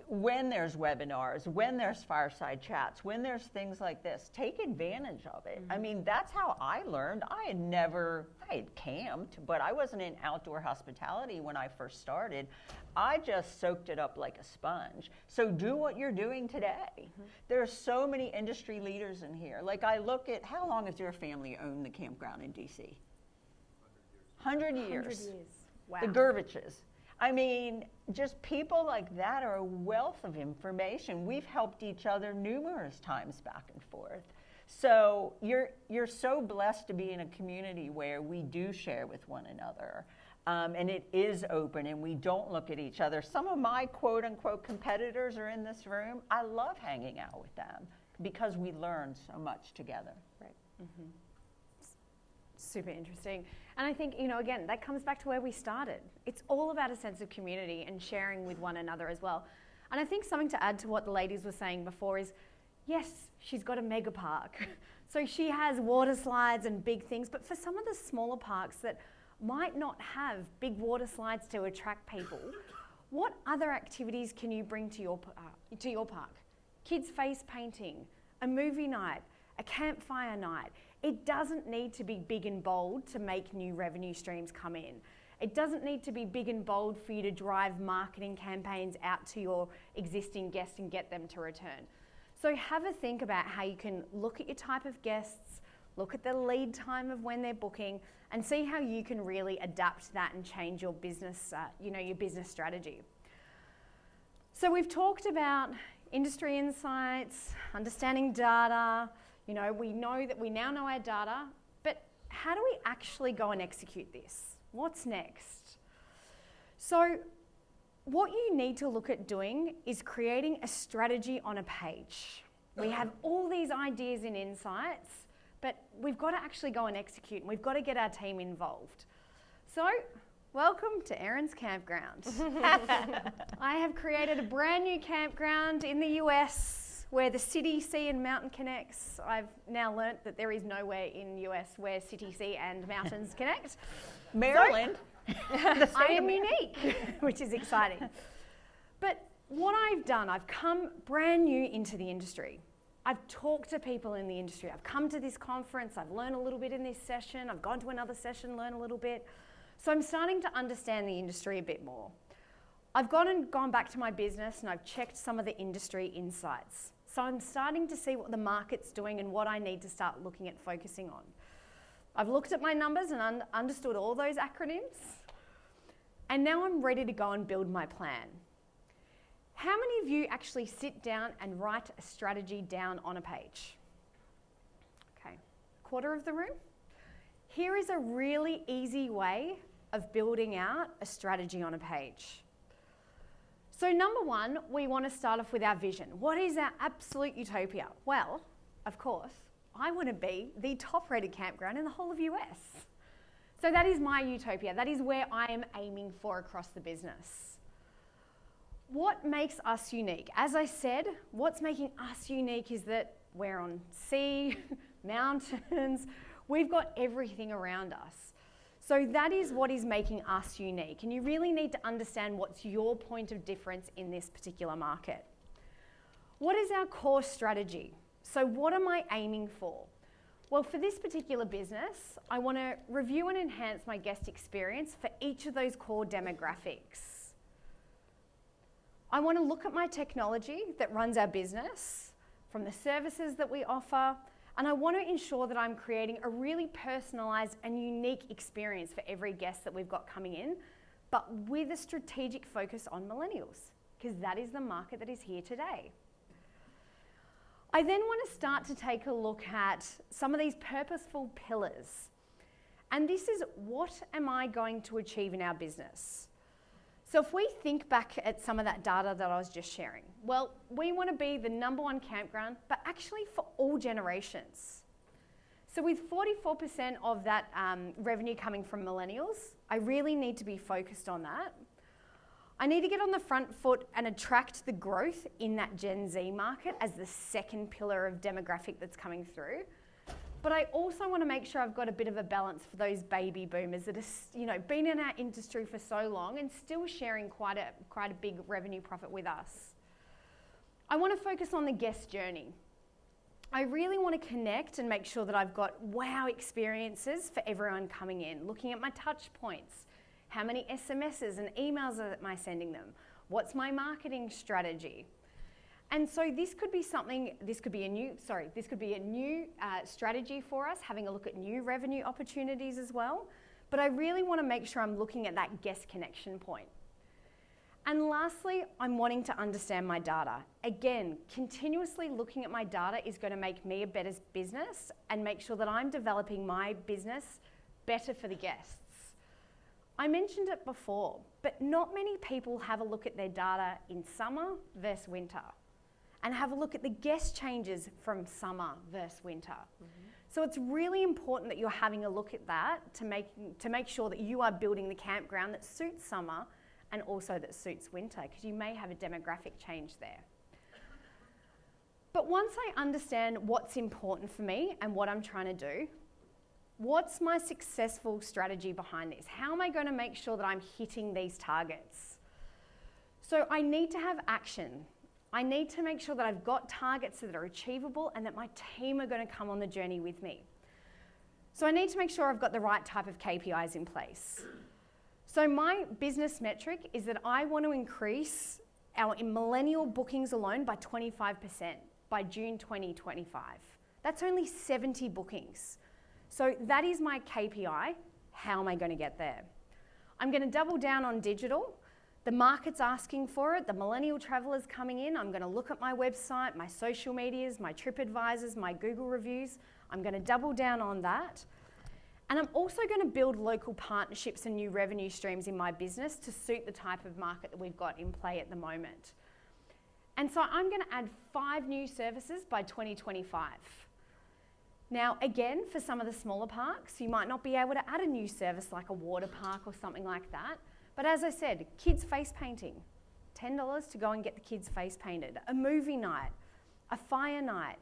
When there's webinars, when there's fireside chats, when there's things like this, take advantage of it. I mean, that's how I learned. I had camped, but I wasn't in outdoor hospitality when I first started. I just soaked it up like a sponge. So do what you're doing today. There are so many industry leaders in here. Like I look at, how long has your family owned the campground in DC? 100 years. 100 years. Wow. The Gerviches. I mean, just people like that are a wealth of information. We've helped each other numerous times back and forth. So you're so blessed to be in a community where we do share with one another. And it is open and we don't look at each other. Some of my quote unquote competitors are in this room. I love hanging out with them because we learn so much together. Right. Super interesting. And I think, you know, again, that comes back to where we started. It's all about a sense of community and sharing with one another as well. And I think something to add to what the ladies were saying before is, yes, she's got a mega park. So she has water slides and big things, but for some of the smaller parks that might not have big water slides to attract people, what other activities can you bring to your park? Kids face painting, a movie night, a campfire night. It doesn't need to be big and bold to make new revenue streams come in. It doesn't need to be big and bold for you to drive marketing campaigns out to your existing guests and get them to return. So have a think about how you can look at your type of guests, look at the lead time of when they're booking, and see how you can really adapt that and change your business, your business strategy. So we've talked about industry insights, understanding data. You know, we now know our data, but how do we actually go and execute this? What's next? So what you need to look at doing is creating a strategy on a page. We have all these ideas and insights, but we've got to actually go and execute, and we've got to get our team involved. So welcome to Erin's Campground. I have created a brand new campground in the US where the city, sea and mountain connects. I've now learnt that there is nowhere in US where city, sea and mountains connect. Maryland. I am unique, which is exciting. But what I've done, I've come brand new into the industry. I've talked to people in the industry. I've come to this conference. I've learned a little bit in this session. I've gone to another session, learned a little bit. So I'm starting to understand the industry a bit more. I've gone back to my business and I've checked some of the industry insights. So I'm starting to see what the market's doing and what I need to start looking at focusing on. I've looked at my numbers and understood all those acronyms. And now I'm ready to go and build my plan. How many of you actually sit down and write a strategy down on a page? Okay, quarter of the room. Here is a really easy way of building out a strategy on a page. So number one, we want to start off with our vision. What is our absolute utopia? Well, of course, I want to be the top-rated campground in the whole of US. So that is my utopia. That is where I am aiming for across the business. What makes us unique? As I said, what's making us unique is that we're on sea, mountains, we've got everything around us. So that is what is making us unique. And you really need to understand what's your point of difference in this particular market. What is our core strategy? So what am I aiming for? Well, for this particular business, I want to review and enhance my guest experience for each of those core demographics. I want to look at my technology that runs our business, from the services that we offer, and I want to ensure that I'm creating a really personalised and unique experience for every guest that we've got coming in, but with a strategic focus on millennials, because that is the market that is here today. I then want to start to take a look at some of these purposeful pillars. And this is, what am I going to achieve in our business? So if we think back at some of that data that I was just sharing, well, we want to be the #1 campground, but actually for all generations. So with 44% of that revenue coming from millennials, I really need to be focused on that. I need to get on the front foot and attract the growth in that Gen Z market as the second pillar of demographic that's coming through. But I also want to make sure I've got a bit of a balance for those baby boomers that have been in our industry for so long and still sharing quite a big revenue profit with us. I want to focus on the guest journey. I really want to connect and make sure that I've got wow experiences for everyone coming in, looking at my touch points. How many SMSs and emails am I sending them? What's my marketing strategy? And so this could be a new strategy for us, having a look at new revenue opportunities as well. But I really want to make sure I'm looking at that guest connection point. And lastly, I'm wanting to understand my data. Again, continuously looking at my data is going to make me a better business and make sure that I'm developing my business better for the guests. I mentioned it before, but not many people have a look at their data in summer versus winter and have a look at the guest changes from summer versus winter. Mm-hmm. So it's really important that you're having a look at that to make sure that you are building the campground that suits summer and also that suits winter, because you may have a demographic change there. But once I understand what's important for me and what I'm trying to do, what's my successful strategy behind this? How am I going to make sure that I'm hitting these targets? So I need to have action. I need to make sure that I've got targets that are achievable and that my team are going to come on the journey with me. So I need to make sure I've got the right type of KPIs in place. So my business metric is that I want to increase our millennial bookings alone by 25% by June 2025. That's only 70 bookings. So that is my KPI. How am I going to get there? I'm going to double down on digital. The market's asking for it. The millennial travelers coming in. I'm going to look at my website, my social medias, my TripAdvisors, my Google reviews. I'm going to double down on that. And I'm also going to build local partnerships and new revenue streams in my business to suit the type of market that we've got in play at the moment. And so I'm going to add 5 new services by 2025. Now, again, for some of the smaller parks, you might not be able to add a new service like a water park or something like that. But as I said, kids face painting, $10 to go and get the kids face painted, a movie night, a fire night,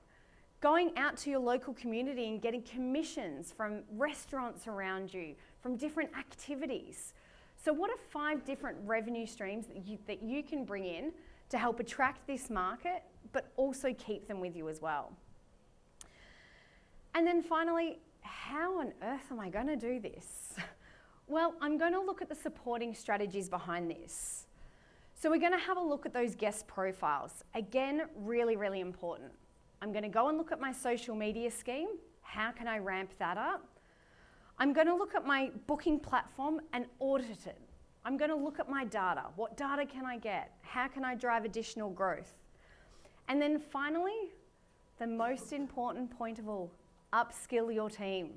going out to your local community and getting commissions from restaurants around you, from different activities. So what are 5 different revenue streams that you can bring in to help attract this market, but also keep them with you as well? And then finally, how on earth am I going to do this? Well, I'm going to look at the supporting strategies behind this. So we're going to have a look at those guest profiles. Again, really, really important. I'm going to go and look at my social media scheme. How can I ramp that up? I'm going to look at my booking platform and audit it. I'm going to look at my data. What data can I get? How can I drive additional growth? And then finally, the most important point of all, upskill your team.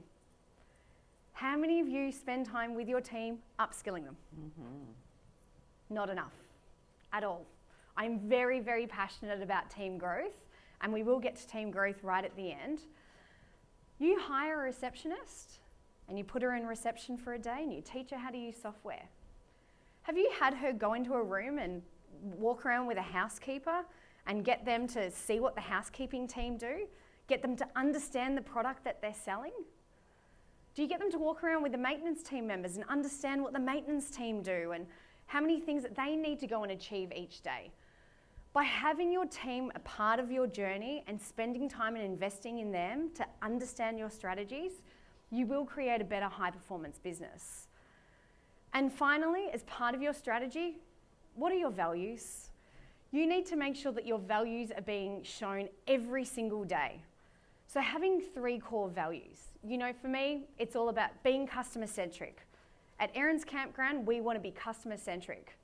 How many of you spend time with your team upskilling them? Not enough at all. I'm very, very passionate about team growth, and we will get to team growth right at the end. You hire a receptionist and you put her in reception for a day and you teach her how to use software. Have you had her go into a room and walk around with a housekeeper and get them to see what the housekeeping team do? Get them to understand the product that they're selling? Do you get them to walk around with the maintenance team members and understand what the maintenance team do and how many things that they need to go and achieve each day? By having your team a part of your journey and spending time and investing in them to understand your strategies, you will create a better high-performance business. And finally, as part of your strategy, what are your values? You need to make sure that your values are being shown every single day. So having 3 core values. You know, for me, it's all about being customer-centric. At Erin's Campground, we want to be customer-centric.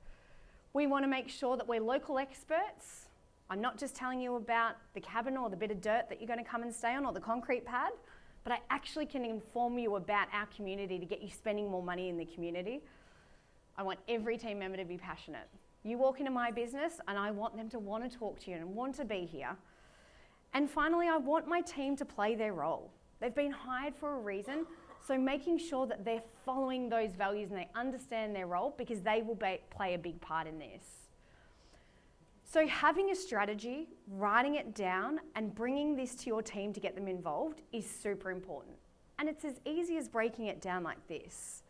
We want to make sure that we're local experts. I'm not just telling you about the cabin or the bit of dirt that you're going to come and stay on or the concrete pad, but I actually can inform you about our community to get you spending more money in the community. I want every team member to be passionate. You walk into my business and I want them to want to talk to you and want to be here. And finally, I want my team to play their role. They've been hired for a reason, so making sure that they're following those values and they understand their role, because they will play a big part in this. So having a strategy, writing it down and bringing this to your team to get them involved is super important. And it's as easy as breaking it down like this.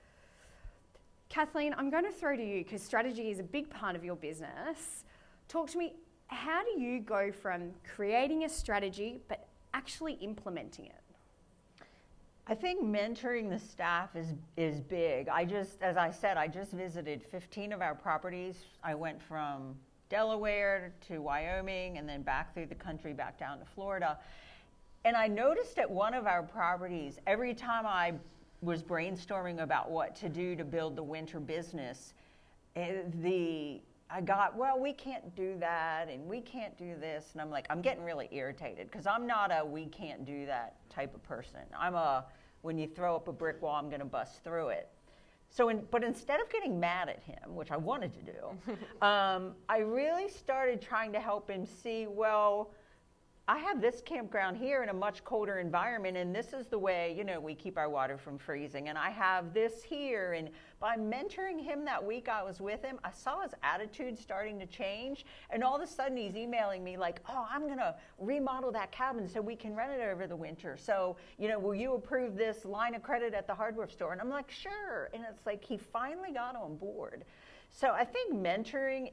Kathleen, I'm going to throw to you because strategy is a big part of your business. Talk to me, how do you go from creating a strategy but actually implementing it? I think mentoring the staff is big. As I said, I just visited 15 of our properties. I went from Delaware to Wyoming and then back through the country, back down to Florida. And I noticed at one of our properties, every time I was brainstorming about what to do to build the winter business, I got, well, we can't do that and we can't do this. And I'm like, I'm getting really irritated because I'm not a we can't do that type of person. I'm a, when you throw up a brick wall, I'm going to bust through it. But instead of getting mad at him, which I wanted to do, I really started trying to help him see, well, I have this campground here in a much colder environment, and this is the way, we keep our water from freezing. And I have this here, and by mentoring him that week I was with him, I saw his attitude starting to change, and all of a sudden he's emailing me like, oh, I'm gonna remodel that cabin so we can rent it over the winter. So, will you approve this line of credit at the hardware store? And I'm like, sure. And it's like he finally got on board. So I think mentoring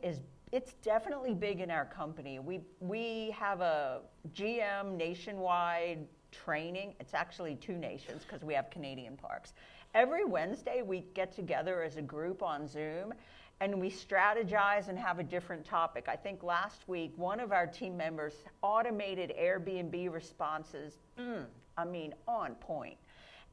it's definitely big in our company. We have a GM nationwide training. It's actually 2 nations because we have Canadian parks. Every Wednesday we get together as a group on Zoom and we strategize and have a different topic. I think last week one of our team members automated Airbnb responses, on point.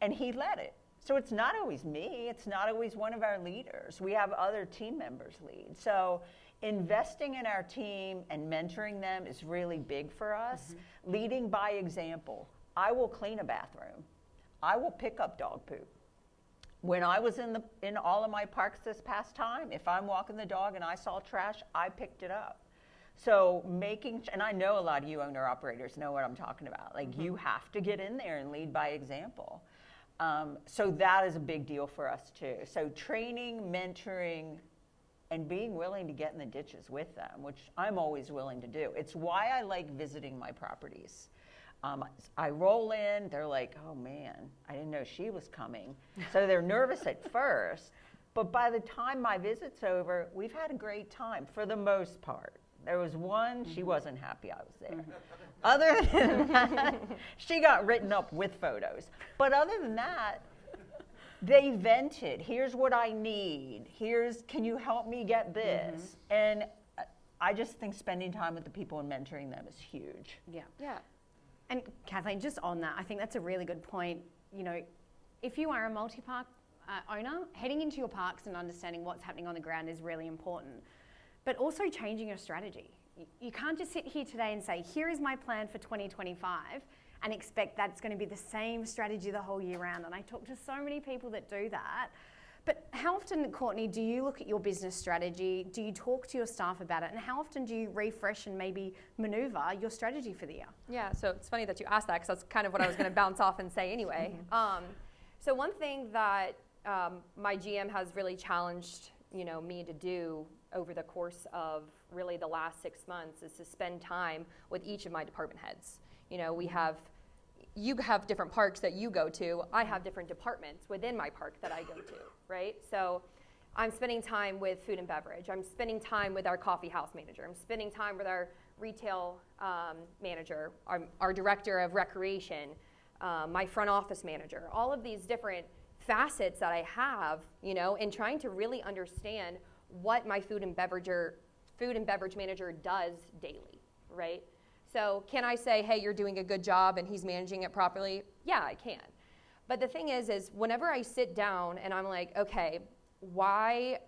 And he led it. So it's not always me, it's not always one of our leaders. We have other team members lead. So investing in our team and mentoring them is really big for us. Leading by example. I will clean a bathroom. I will pick up dog poop. When I was in all of my parks this past time, if I'm walking the dog and I saw trash, I picked it up. So and I know a lot of you owner-operators know what I'm talking about. Like you have to get in there and lead by example. So that is a big deal for us too. So training, mentoring, and being willing to get in the ditches with them, which I'm always willing to do. It's why I like visiting my properties. I roll in, they're like, oh man, I didn't know she was coming. So they're nervous at first, but by the time my visit's over, we've had a great time for the most part. There was one, she wasn't happy I was there. Other than that, she got written up with photos. But other than that, they vented, here's what I need, can you help me get this? And I just think spending time with the people and mentoring them is huge. Yeah. And Kathleen, just on that, I think that's a really good point. if you are a multi-park owner, heading into your parks and understanding what's happening on the ground is really important. But also changing your strategy. You can't just sit here today and say, here is my plan for 2025, and expect that's going to be the same strategy the whole year round. And I talk to so many people that do that. But how often, Courtney, do you look at your business strategy? Do you talk to your staff about it? And how often do you refresh and maybe maneuver your strategy for the year? Yeah, so it's funny that you asked that, because that's kind of what I was going to bounce off and say anyway. So one thing that my GM has really challenged me to do over the course of really the last 6 months is to spend time with each of my department heads. You have different parks that you go to. I have different departments within my park that I go to, right? So I'm spending time with food and beverage. I'm spending time with our coffee house manager. I'm spending time with our retail manager, our director of recreation, my front office manager, all of these different facets that I have, and trying to really understand what my food and beverage manager does daily, right? So can I say, hey, you're doing a good job and he's managing it properly? Yeah, I can. But the thing is whenever I sit down and I'm like, okay, why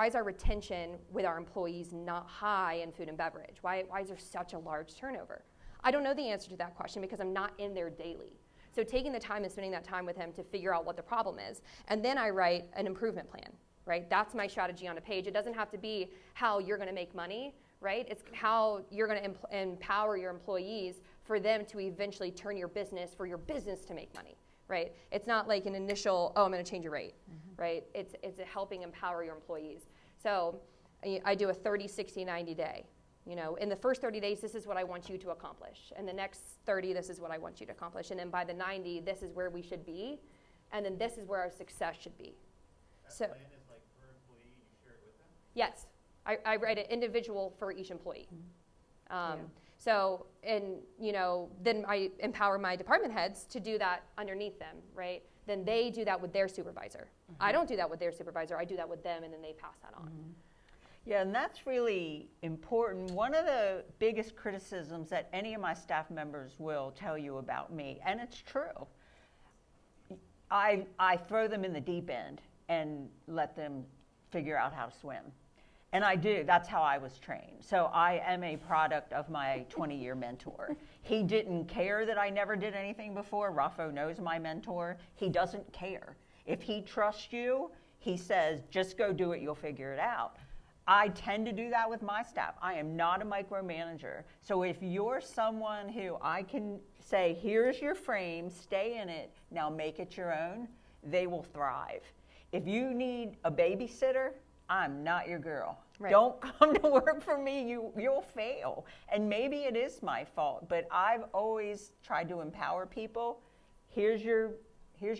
is our retention with our employees not high in food and beverage? Why is there such a large turnover? I don't know the answer to that question because I'm not in there daily. So taking the time and spending that time with him to figure out what the problem is, and then I write an improvement plan, right? That's my strategy on a page. It doesn't have to be how you're going to make money, right? It's how you're going to empower your employees for them to eventually turn your business to make money, right? It's not like an initial, I'm going to change your rate, right? It's a helping empower your employees. So I do a 30, 60, 90 day. In the first 30 days, this is what I want you to accomplish. And the next 30, this is what I want you to accomplish. And then by the 90, this is where we should be. And then this is where our success should be. That so, plan is like per employee, you share it with them? Yes. I write it individual for each employee. So, and then I empower my department heads to do that underneath them, right? Then they do that with their supervisor. I don't do that with their supervisor. I do that with them, and then they pass that on. Yeah, and that's really important. One of the biggest criticisms that any of my staff members will tell you about me, and it's true, I throw them in the deep end and let them figure out how to swim. And I do. That's how I was trained. So I am a product of my 20-year mentor. He didn't care that I never did anything before. Raffo knows my mentor. He doesn't care. If he trusts you, he says, just go do it, you'll figure it out. I tend to do that with my staff. I am not a micromanager. So if you're someone who I can say, here's your frame, stay in it, now make it your own, they will thrive. If you need a babysitter, I'm not your girl. Right. Don't come to work for me, you'll fail. And maybe it is my fault, but I've always tried to empower people. Here's your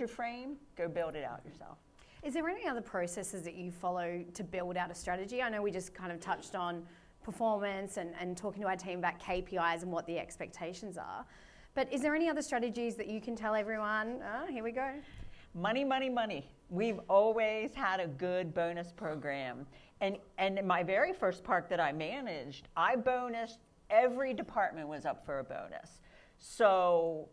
frame, go build it out yourself. Is there any other processes that you follow to build out a strategy? I know we just kind of touched on performance and talking to our team about KPIs and what the expectations are. But is there any other strategies that you can tell everyone, here we go? Money, money, money. We've always had a good bonus program. And in my very first park that I managed, I bonused, every department was up for a bonus. So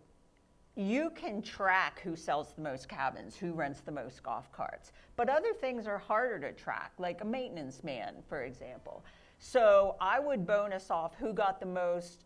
you can track who sells the most cabins, who rents the most golf carts. But other things are harder to track, like a maintenance man, for example. So I would bonus off who got the most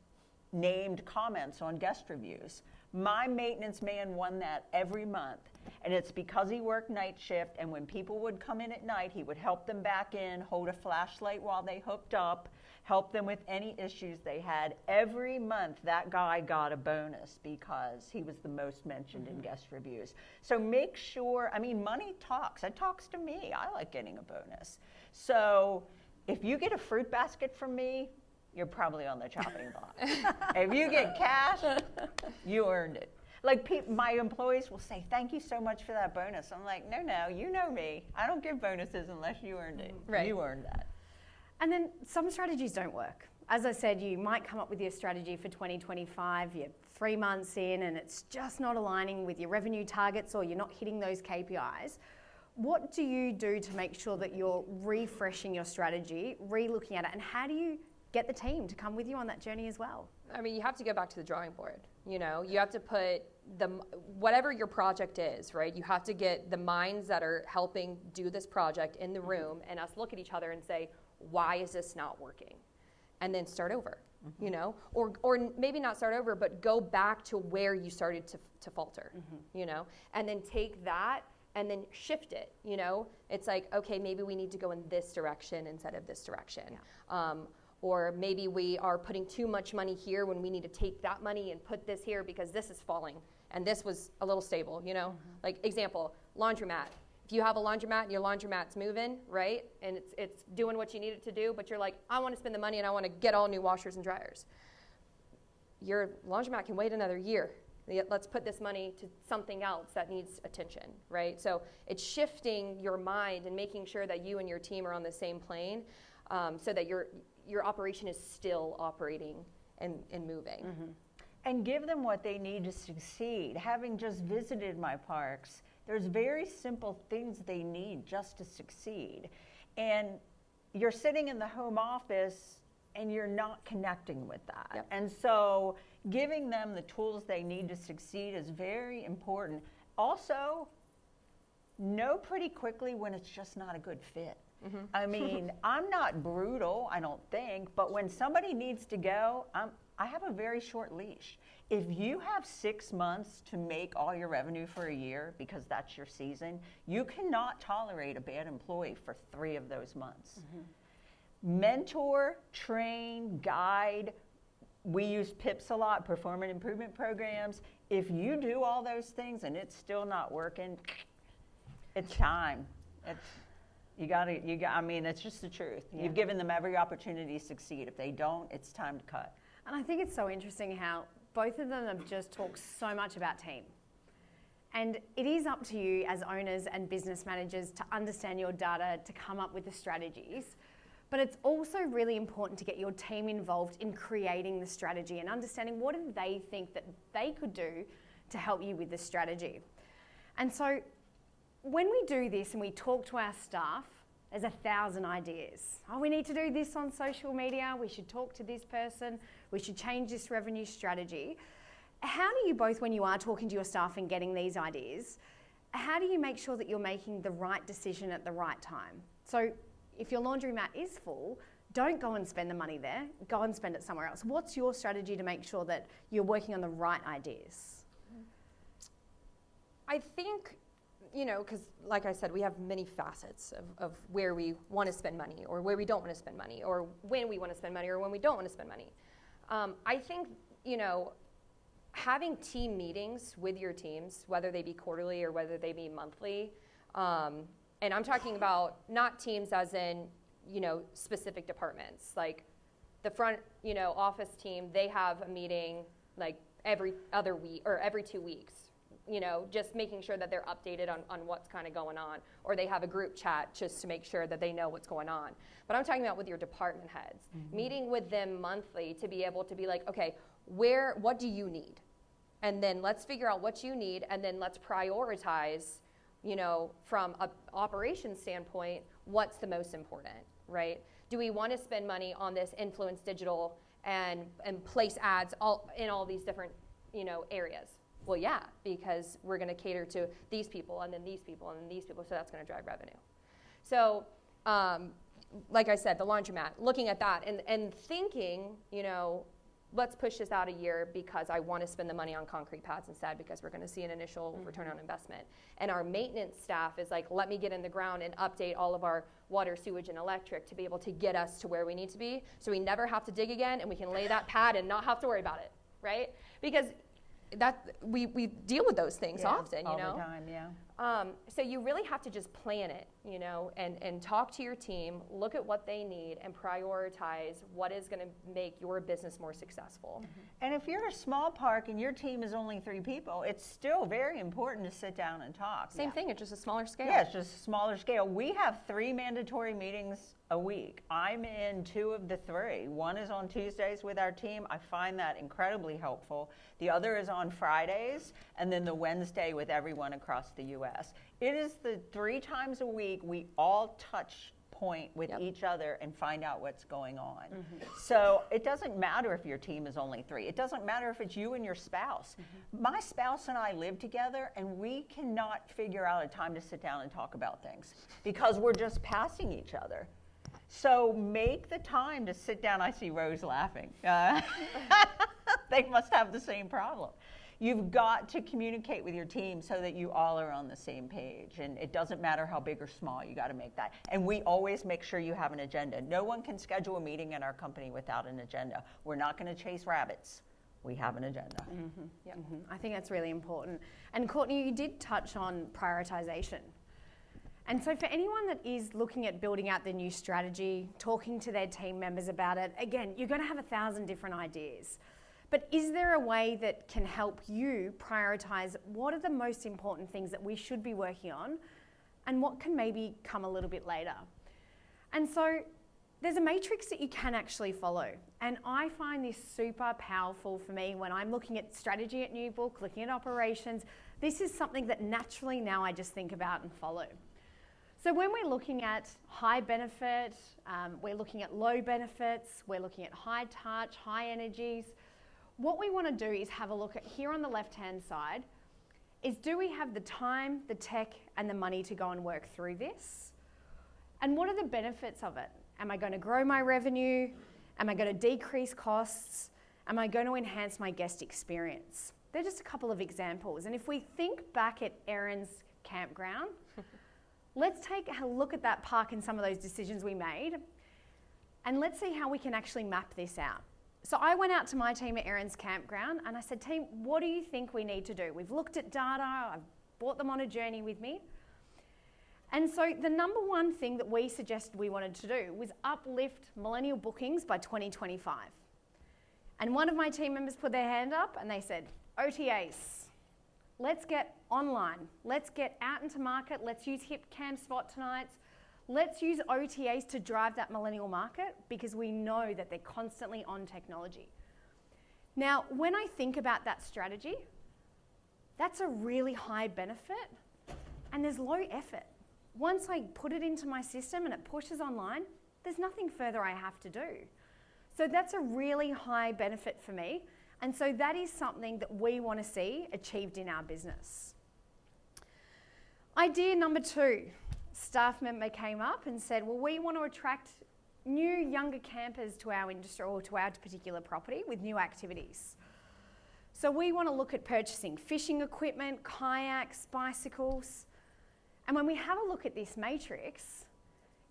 named comments on guest reviews. My maintenance man won that every month. And it's because he worked night shift, and when people would come in at night, he would help them back in, hold a flashlight while they hooked up, help them with any issues they had. Every month, that guy got a bonus because he was the most mentioned in guest reviews. So make sure, money talks. It talks to me. I like getting a bonus. So if you get a fruit basket from me, you're probably on the chopping block. If you get cash, you earned it. Like my employees will say, thank you so much for that bonus. I'm like, no, you know me. I don't give bonuses unless you earned it. Right. You earned that. And then some strategies don't work. As I said, you might come up with your strategy for 2025, you're 3 months in and it's just not aligning with your revenue targets or you're not hitting those KPIs. What do you do to make sure that you're refreshing your strategy, re-looking at it, and how do you get the team to come with you on that journey as well? I mean, you have to go back to the drawing board. You know, you have to put whatever your project is, right? You have to get the minds that are helping do this project in the room and us look at each other and say, why is this not working? And then start over, you know, or maybe not start over, but go back to where you started to falter, you know, and then take that and then shift it, you know. It's like, okay, maybe we need to go in this direction instead of this direction. Yeah. Or maybe we are putting too much money here when we need to take that money and put this here because this is falling and this was a little stable, you know? Like example, laundromat. If you have a laundromat and your laundromat's moving, right? And it's doing what you need it to do, but you're like, I want to spend the money and I want to get all new washers and dryers. Your laundromat can wait another year. Let's put this money to something else that needs attention, right? So it's shifting your mind and making sure that you and your team are on the same plane so that your operation is still operating and moving. And give them what they need to succeed. Having just visited my parks, there's very simple things they need just to succeed. And you're sitting in the home office and you're not connecting with that. Yep. And so giving them the tools they need to succeed is very important. Also, know pretty quickly when it's just not a good fit. I mean, I'm not brutal, I don't think, but when somebody needs to go, I have a very short leash. If you have 6 months to make all your revenue for a year, because that's your season, you cannot tolerate a bad employee for 3 of those months. Mentor, train, guide. We use PIPs a lot, performance improvement programs. If you do all those things and it's still not working, it's time. I mean, it's just the truth. Yeah. You've given them every opportunity to succeed. If they don't, it's time to cut. And I think it's so interesting how both of them have just talked so much about team. And it is up to you as owners and business managers to understand your data, to come up with the strategies. But it's also really important to get your team involved in creating the strategy and understanding what do they think that they could do to help you with the strategy. And so when we do this and we talk to our staff, there's 1,000 ideas. Oh, we need to do this on social media. We should talk to this person. We should change this revenue strategy. How do you both, when you are talking to your staff and getting these ideas, how do you make sure that you're making the right decision at the right time? So if your laundromat is full, don't go and spend the money there. Go and spend it somewhere else. What's your strategy to make sure that you're working on the right ideas? I think, you know, because like I said, we have many facets of where we want to spend money or where we don't want to spend money or when we want to spend money or when we don't want to spend money. I think, you know, having team meetings with your teams, whether they be quarterly or whether they be monthly, and I'm talking about not teams as in, you know, specific departments. Like the front, you know, office team, they have a meeting like every other week or every 2 weeks. You know, just making sure that they're updated on what's kind of going on, or they have a group chat just to make sure that they know what's going on. But I'm talking about with your department heads, meeting with them monthly to be able to be like, okay, what do you need? And then let's figure out what you need, and then let's prioritize, you know, from an operations standpoint, what's the most important, right? Do we want to spend money on this influence digital and place ads in all these different, you know, areas? Well, yeah, because we're going to cater to these people and then these people and then these people, so that's going to drive revenue. So, like I said, the laundromat, looking at that and thinking, you know, let's push this out a year because I want to spend the money on concrete pads instead because we're going to see an initial return on investment. And our maintenance staff is like, let me get in the ground and update all of our water, sewage, and electric to be able to get us to where we need to be so we never have to dig again and we can lay that pad and not have to worry about it, right? Because we deal with those things often, you know? All the time, yeah. So you really have to just plan it, you know, and talk to your team, look at what they need, and prioritize what is going to make your business more successful. And if you're a small park and your team is only 3 people, it's still very important to sit down and talk. Same thing, it's just a smaller scale. Yeah, it's just a smaller scale. We have 3 mandatory meetings a week. I'm in 2 of the 3. One is on Tuesdays with our team. I find that incredibly helpful. The other is on Fridays, and then the Wednesday with everyone across the U.S. It is the 3 times a week we all touch point with each other and find out what's going on. So it doesn't matter if your team is only 3. It doesn't matter if it's you and your spouse. My spouse and I live together, and we cannot figure out a time to sit down and talk about things because we're just passing each other. So make the time to sit down. I see Rose laughing. They must have the same problem. You've got to communicate with your team so that you all are on the same page. And it doesn't matter how big or small, you got to make that. And we always make sure you have an agenda. No one can schedule a meeting in our company without an agenda. We're not going to chase rabbits. We have an agenda. I think that's really important. And Courtney, you did touch on prioritization. And so for anyone that is looking at building out their new strategy, talking to their team members about it, again, you're going to have 1,000 different ideas. But is there a way that can help you prioritize what are the most important things that we should be working on and what can maybe come a little bit later? And so there's a matrix that you can actually follow. And I find this super powerful for me when I'm looking at strategy at Newbook, looking at operations. This is something that naturally now I just think about and follow. So when we're looking at high benefit, we're looking at low benefits, we're looking at high touch, high energies, what we want to do is have a look at here on the left-hand side is do we have the time, the tech, and the money to go and work through this? And what are the benefits of it? Am I going to grow my revenue? Am I going to decrease costs? Am I going to enhance my guest experience? They're just a couple of examples. And if we think back at Erin's campground, let's take a look at that park and some of those decisions we made, and let's see how we can actually map this out. So I went out to my team at Erin's campground and I said, team, what do you think we need to do? We've looked at data, I've brought them on a journey with me. And so the number one thing that we suggested we wanted to do was uplift millennial bookings by 2025. And one of my team members put their hand up and they said, OTAs, let's get online, let's get out into market, let's use hip camp spot nights. Let's use OTAs to drive that millennial market because we know that they're constantly on technology. Now, when I think about that strategy, that's a really high benefit and there's low effort. Once I put it into my system and it pushes online, there's nothing further I have to do. So that's a really high benefit for me. And so that is something that we want to see achieved in our business. Idea number 2. Staff member came up and said, well, we want to attract new younger campers to our industry or to our particular property with new activities. So we want to look at purchasing fishing equipment, kayaks, bicycles. And when we have a look at this matrix,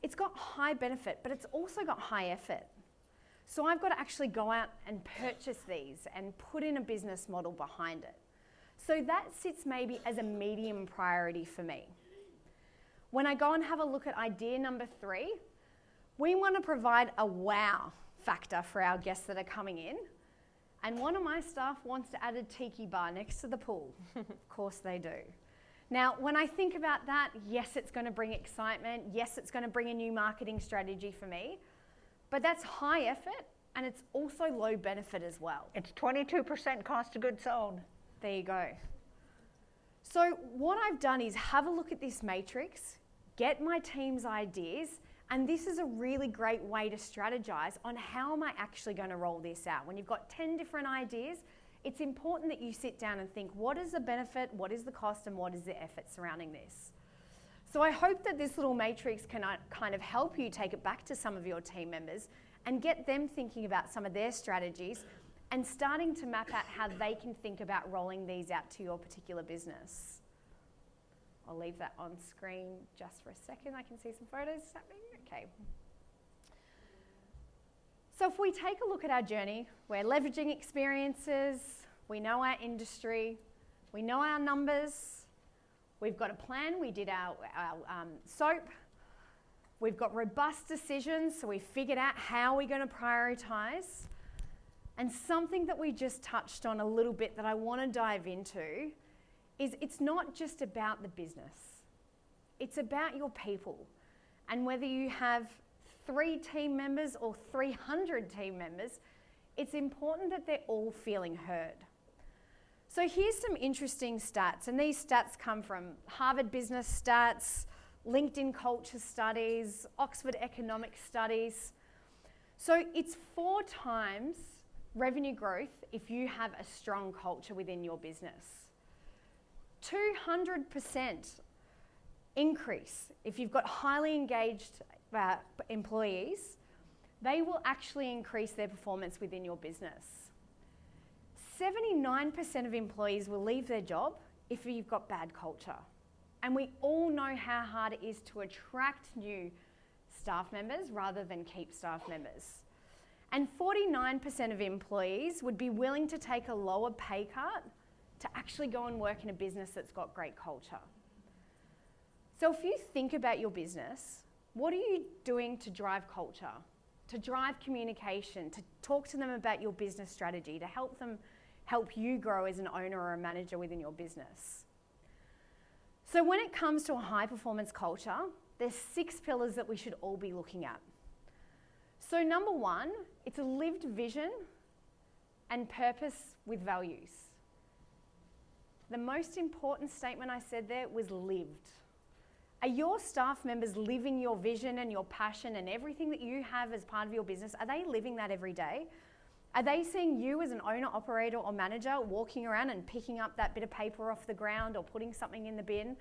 it's got high benefit, but it's also got high effort. So I've got to actually go out and purchase these and put in a business model behind it. So that sits maybe as a medium priority for me. When I go and have a look at idea number 3, we want to provide a wow factor for our guests that are coming in. And one of my staff wants to add a tiki bar next to the pool. Of course they do. Now, when I think about that, yes, it's going to bring excitement. Yes, it's going to bring a new marketing strategy for me. But that's high effort and it's also low benefit as well. It's 22% cost of goods sold. There you go. So what I've done is have a look at this matrix, get my team's ideas, and this is a really great way to strategize on how am I actually going to roll this out. When you've got 10 different ideas, it's important that you sit down and think, what is the benefit, what is the cost, and what is the effort surrounding this? So I hope that this little matrix can kind of help you take it back to some of your team members and get them thinking about some of their strategies and starting to map out how they can think about rolling these out to your particular business. I'll leave that on screen just for a second. I can see some photos happening. Okay. So if we take a look at our journey, we're leveraging experiences, we know our industry, we know our numbers, we've got a plan, we did our SOAP, we've got robust decisions, so we figured out how we're going to prioritise. And something that we just touched on a little bit that I want to dive into is it's not just about the business. It's about your people. And whether you have 3 team members or 300 team members, it's important that they're all feeling heard. So here's some interesting stats, and these stats come from Harvard Business Stats, LinkedIn culture studies, Oxford economic studies. So it's 4 times revenue growth if you have a strong culture within your business. 200% increase if you've got highly engaged employees. They will actually increase their performance within your business. 79% of employees will leave their job if you've got bad culture. And we all know how hard it is to attract new staff members rather than keep staff members. And 49% of employees would be willing to take a lower pay cut to actually go and work in a business that's got great culture. So if you think about your business, what are you doing to drive culture, to drive communication, to talk to them about your business strategy, to help you grow as an owner or a manager within your business? So when it comes to a high performance culture, there's 6 pillars that we should all be looking at. So number 1, it's a lived vision and purpose with values. The most important statement I said there was lived. Are your staff members living your vision and your passion and everything that you have as part of your business? Are they living that every day? Are they seeing you as an owner, operator, or manager walking around and picking up that bit of paper off the ground or putting something in the bin?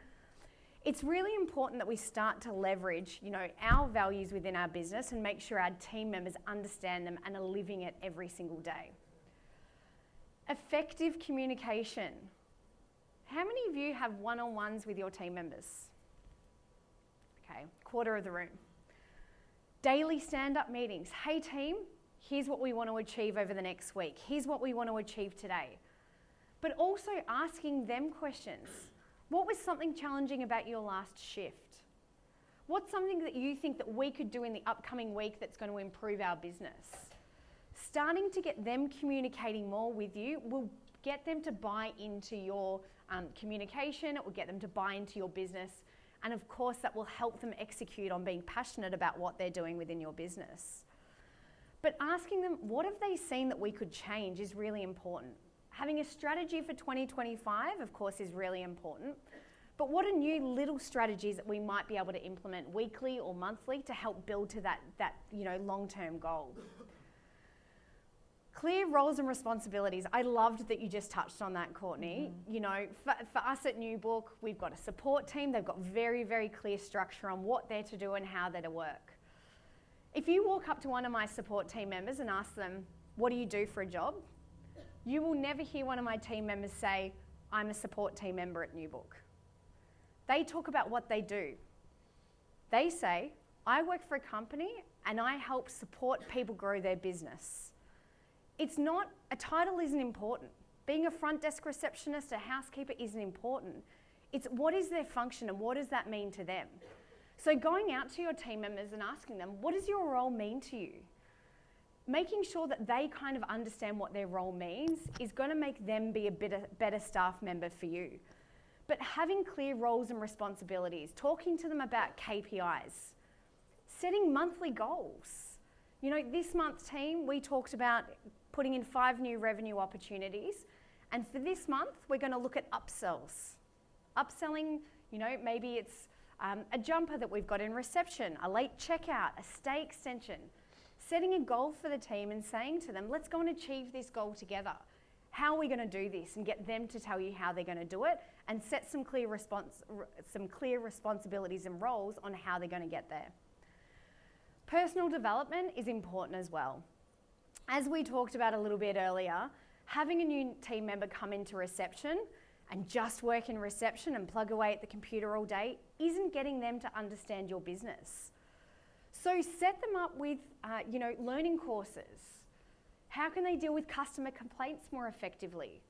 It's really important that we start to leverage, our values within our business and make sure our team members understand them and are living it every single day. Effective communication. How many of you have one-on-ones with your team members? Okay, quarter of the room. Daily stand-up meetings. Hey team, here's what we want to achieve over the next week. Here's what we want to achieve today. But also asking them questions. What was something challenging about your last shift? What's something that you think that we could do in the upcoming week that's going to improve our business? Starting to get them communicating more with you will get them to buy into your communication. It will get them to buy into your business. And of course, that will help them execute on being passionate about what they're doing within your business. But asking them, what have they seen that we could change is really important. Having a strategy for 2025, of course, is really important. But what are new little strategies that we might be able to implement weekly or monthly to help build to that long-term goal? Clear roles and responsibilities. I loved that you just touched on that, Courtney. For us at Newbook, we've got a support team. They've got very, very clear structure on what they're to do and how they're to work. If you walk up to one of my support team members and ask them, what do you do for a job? You will never hear one of my team members say, I'm a support team member at Newbook. They talk about what they do. They say, I work for a company and I help support people grow their business. It's not, a title isn't important. Being a front desk receptionist, a housekeeper isn't important. It's what is their function and what does that mean to them? So going out to your team members and asking them, what does your role mean to you? Making sure that they kind of understand what their role means is going to make them be a better staff member for you. But having clear roles and responsibilities, talking to them about KPIs, setting monthly goals. This month, team, we talked about putting in 5 new revenue opportunities. And for this month, we're going to look at upsells. Upselling, maybe it's a jumper that we've got in reception, a late checkout, a stay extension. Setting a goal for the team and saying to them, let's go and achieve this goal together. How are we going to do this? And get them to tell you how they're going to do it and set some clear responsibilities and roles on how they're going to get there. Personal development is important as well. As we talked about a little bit earlier, having a new team member come into reception and just work in reception and plug away at the computer all day isn't getting them to understand your business. So set them up with, learning courses. How can they deal with customer complaints more effectively?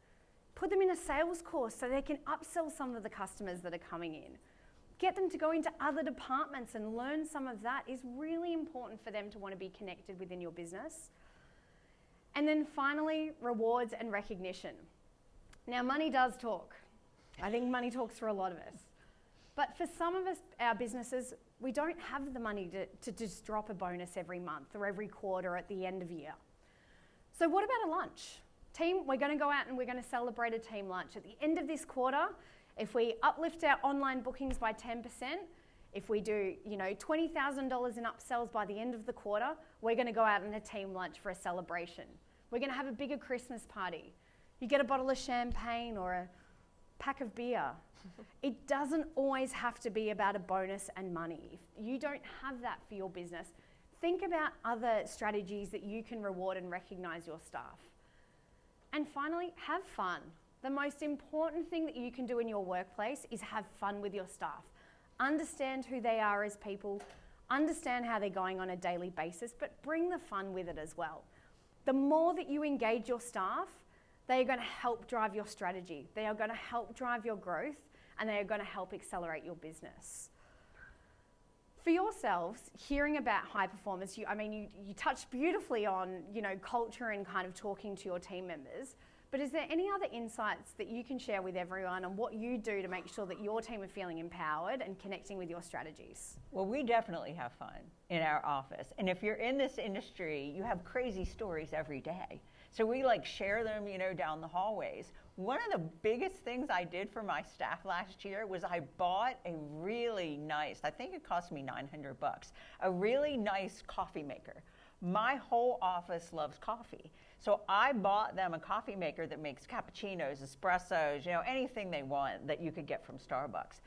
Put them in a sales course so they can upsell some of the customers that are coming in. Get them to go into other departments and learn some of that is really important for them to want to be connected within your business. And then finally, rewards and recognition. Now, money does talk. I think money talks for a lot of us. But for some of us, our businesses, we don't have the money to just drop a bonus every month or every quarter at the end of year. So what about a lunch? Team, we're going to go out and we're going to celebrate a team lunch. At the end of this quarter, if we uplift our online bookings by 10%, If we do, you know, $20,000 in upsells by the end of the quarter, we're going to go out on a team lunch for a celebration. We're going to have a bigger Christmas party. You get a bottle of champagne or a pack of beer. It doesn't always have to be about a bonus and money. If you don't have that for your business, think about other strategies that you can reward and recognize your staff. And finally, have fun. The most important thing that you can do in your workplace is have fun with your staff. Understand who they are as people, understand how they're going on a daily basis, but bring the fun with it as well. The more that you engage your staff, they are going to help drive your strategy. They are going to help drive your growth, and they are going to help accelerate your business. For yourselves, hearing about high performance, you touched beautifully on, you know, culture and kind of talking to your team members. But is there any other insights that you can share with everyone on what you do to make sure that your team are feeling empowered and connecting with your strategies? Well, we definitely have fun in our office. And if you're in this industry, you have crazy stories every day. So we like share them, you know, down the hallways. One of the biggest things I did for my staff last year was I bought a really nice, I think it cost me $900, a really nice coffee maker. My whole office loves coffee. So I bought them a coffee maker that makes cappuccinos, espressos, you know, anything they want that you could get from Starbucks.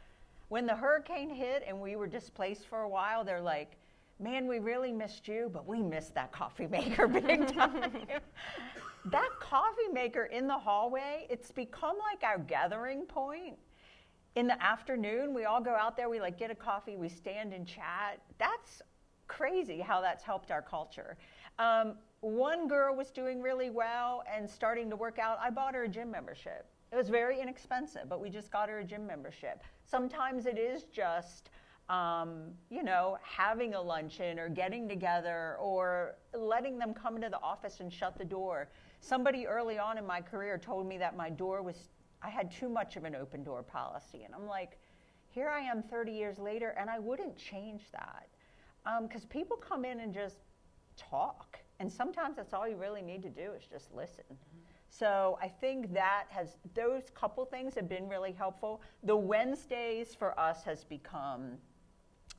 When the hurricane hit and we were displaced for a while, they're like, man, we really missed you, but we missed that coffee maker big time. That coffee maker in the hallway, it's become like our gathering point. In the afternoon, we all go out there, we like get a coffee, we stand and chat. That's crazy how that's helped our culture. One girl was doing really well and starting to work out. I bought her a gym membership. It was very inexpensive, but we just got her a gym membership. Sometimes it is just, you know, having a luncheon or getting together or letting them come into the office and shut the door. Somebody early on in my career told me that my door was, I had too much of an open door policy. And I'm like, here I am 30 years later, and I wouldn't change that. Because people come in and just talk. And sometimes that's all you really need to do is just listen. So I think that those couple things have been really helpful. The Wednesdays for us has become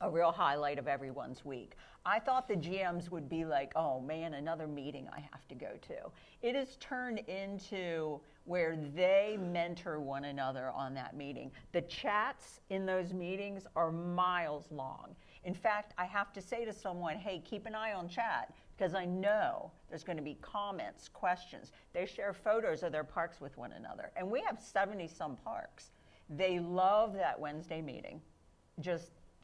a real highlight of everyone's week. I thought the GMs would be like, oh man, another meeting I have to go to. It has turned into where they mentor one another on that meeting. The chats in those meetings are miles long. In fact, I have to say to someone, hey, keep an eye on chat, because I know there's going to be comments, questions. They share photos of their parks with one another. And we have 70-some parks. They love that Wednesday meeting.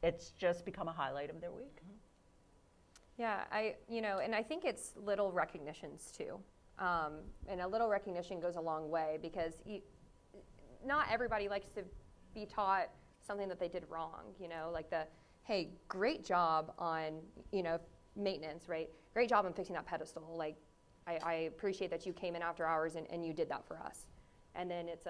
It's just become a highlight of their week. Yeah, and I think it's little recognitions too. And a little recognition goes a long way, because not everybody likes to be taught something that they did wrong, you know, like hey, great job on, you know, maintenance, right? Great job on fixing that pedestal. Like, I appreciate that you came in after hours and you did that for us. And then it's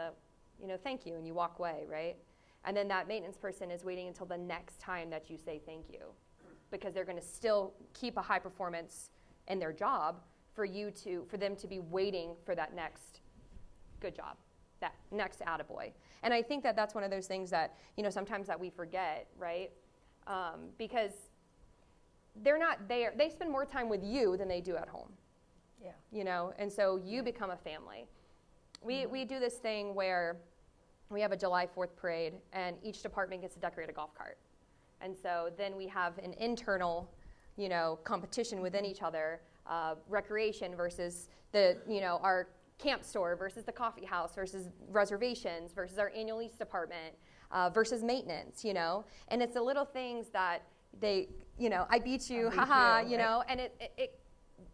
thank you, and you walk away, right? And then that maintenance person is waiting until the next time that you say thank you, because they're going to still keep a high performance in their job for them to be waiting for that next good job, that next attaboy. And I think that that's one of those things that, you know, sometimes that we forget, right? Because they're not there. They spend more time with you than they do at home. Yeah. You know, and so you become a family. We do this thing where we have a July 4th parade, and each department gets to decorate a golf cart. And so then we have an internal, you know, competition within each other, recreation versus our camp store versus the coffee house versus reservations versus our annual lease department versus maintenance, you know. And it's the little things that they, you know, I beat you, haha, you know, and it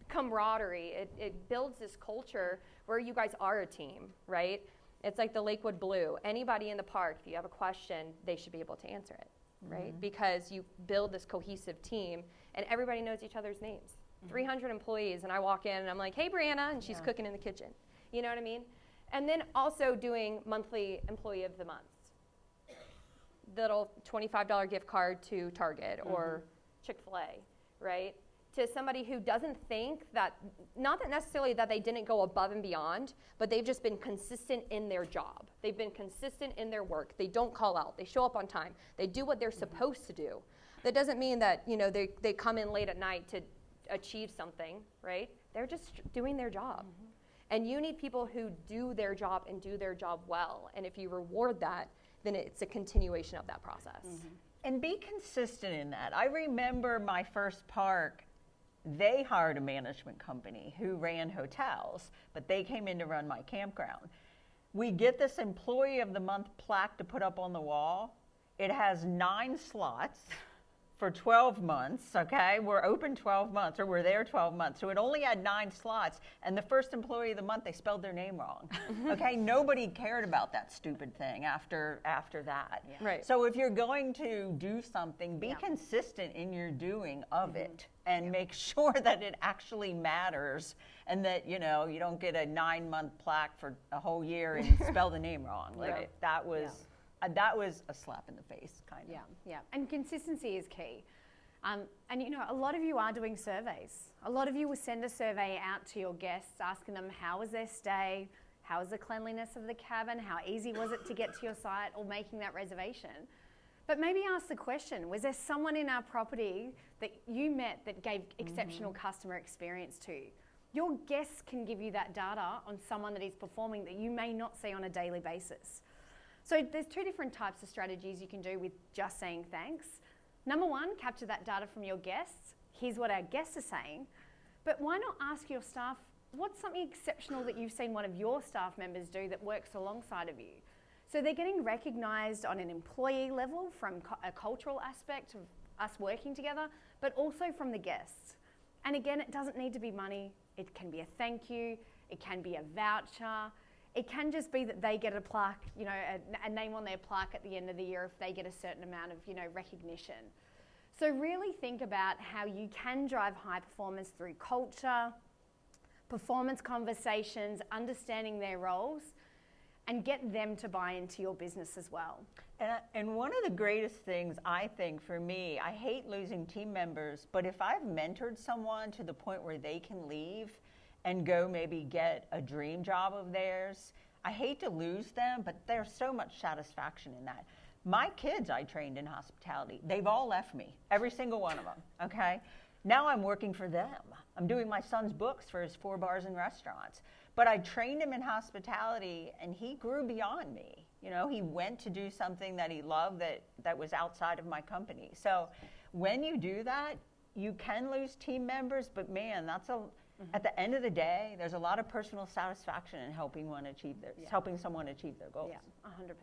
camaraderie, it builds this culture where you guys are a team, right? It's like the Lakewood Blue. Anybody in the park, if you have a question, they should be able to answer it, right? Because you build this cohesive team, and everybody knows each other's names. 300 employees, and I walk in, and I'm like, hey, Brianna, and she's cooking in the kitchen. You know what I mean? And then also doing monthly employee of the month. Little $25 gift card to Target or Chick-fil-A, right? to somebody who doesn't think that, not that necessarily that they didn't go above and beyond, but they've just been consistent in their job. They've been consistent in their work. They don't call out. They show up on time. They do what they're supposed to do. That doesn't mean that, you know, they come in late at night to achieve something, right? They're just doing their job. And you need people who do their job and do their job well. And if you reward that, then it's a continuation of that process. And be consistent in that. I remember my first park, they hired a management company who ran hotels, but they came in to run my campground. We get this Employee of the Month plaque to put up on the wall. It has 9 slots for 12 months, okay? We're open 12 months, or we're there 12 months. So it only had 9 slots, and the first Employee of the Month, they spelled their name wrong, okay? Nobody cared about that stupid thing after that. Yeah. Right. So if you're going to do something, be consistent in your doing of it, and make sure that it actually matters, and that, you know, you don't get a 9-month plaque for a whole year and spell the name wrong. Like, Right. that was a slap in the face, kind of. Yeah. And consistency is key. And you know, a lot of you are doing surveys. A lot of you will send a survey out to your guests asking them how was their stay, how was the cleanliness of the cabin, how easy was it to get to your site, or making that reservation. But maybe ask the question, was there someone in our property that you met that gave exceptional customer experience to? Your guests can give you that data on someone that is performing that you may not see on a daily basis. So there's 2 different types of strategies you can do with just saying thanks. Number 1, capture that data from your guests. Here's what our guests are saying. But why not ask your staff, what's something exceptional that you've seen one of your staff members do that works alongside of you? So they're getting recognised on an employee level from a cultural aspect of us working together, but also from the guests. And again, it doesn't need to be money. It can be a thank you. It can be a voucher. It can just be that they get a plaque, you know, a name on their plaque at the end of the year if they get a certain amount of, you know, recognition. So really think about how you can drive high performance through culture, performance conversations, understanding their roles, and get them to buy into your business as well. And one of the greatest things, I think, for me, I hate losing team members, but if I've mentored someone to the point where they can leave and go maybe get a dream job of theirs, I hate to lose them, but there's so much satisfaction in that. My kids I trained in hospitality, they've all left me, every single one of them, okay? Now I'm working for them. I'm doing my son's books for his 4 bars and restaurants. But I trained him in hospitality, and he grew beyond me. You know, he went to do something that he loved that was outside of my company. So when you do that, you can lose team members, but man, that's at the end of the day, there's a lot of personal satisfaction in helping someone achieve their goals. Yeah, 100%.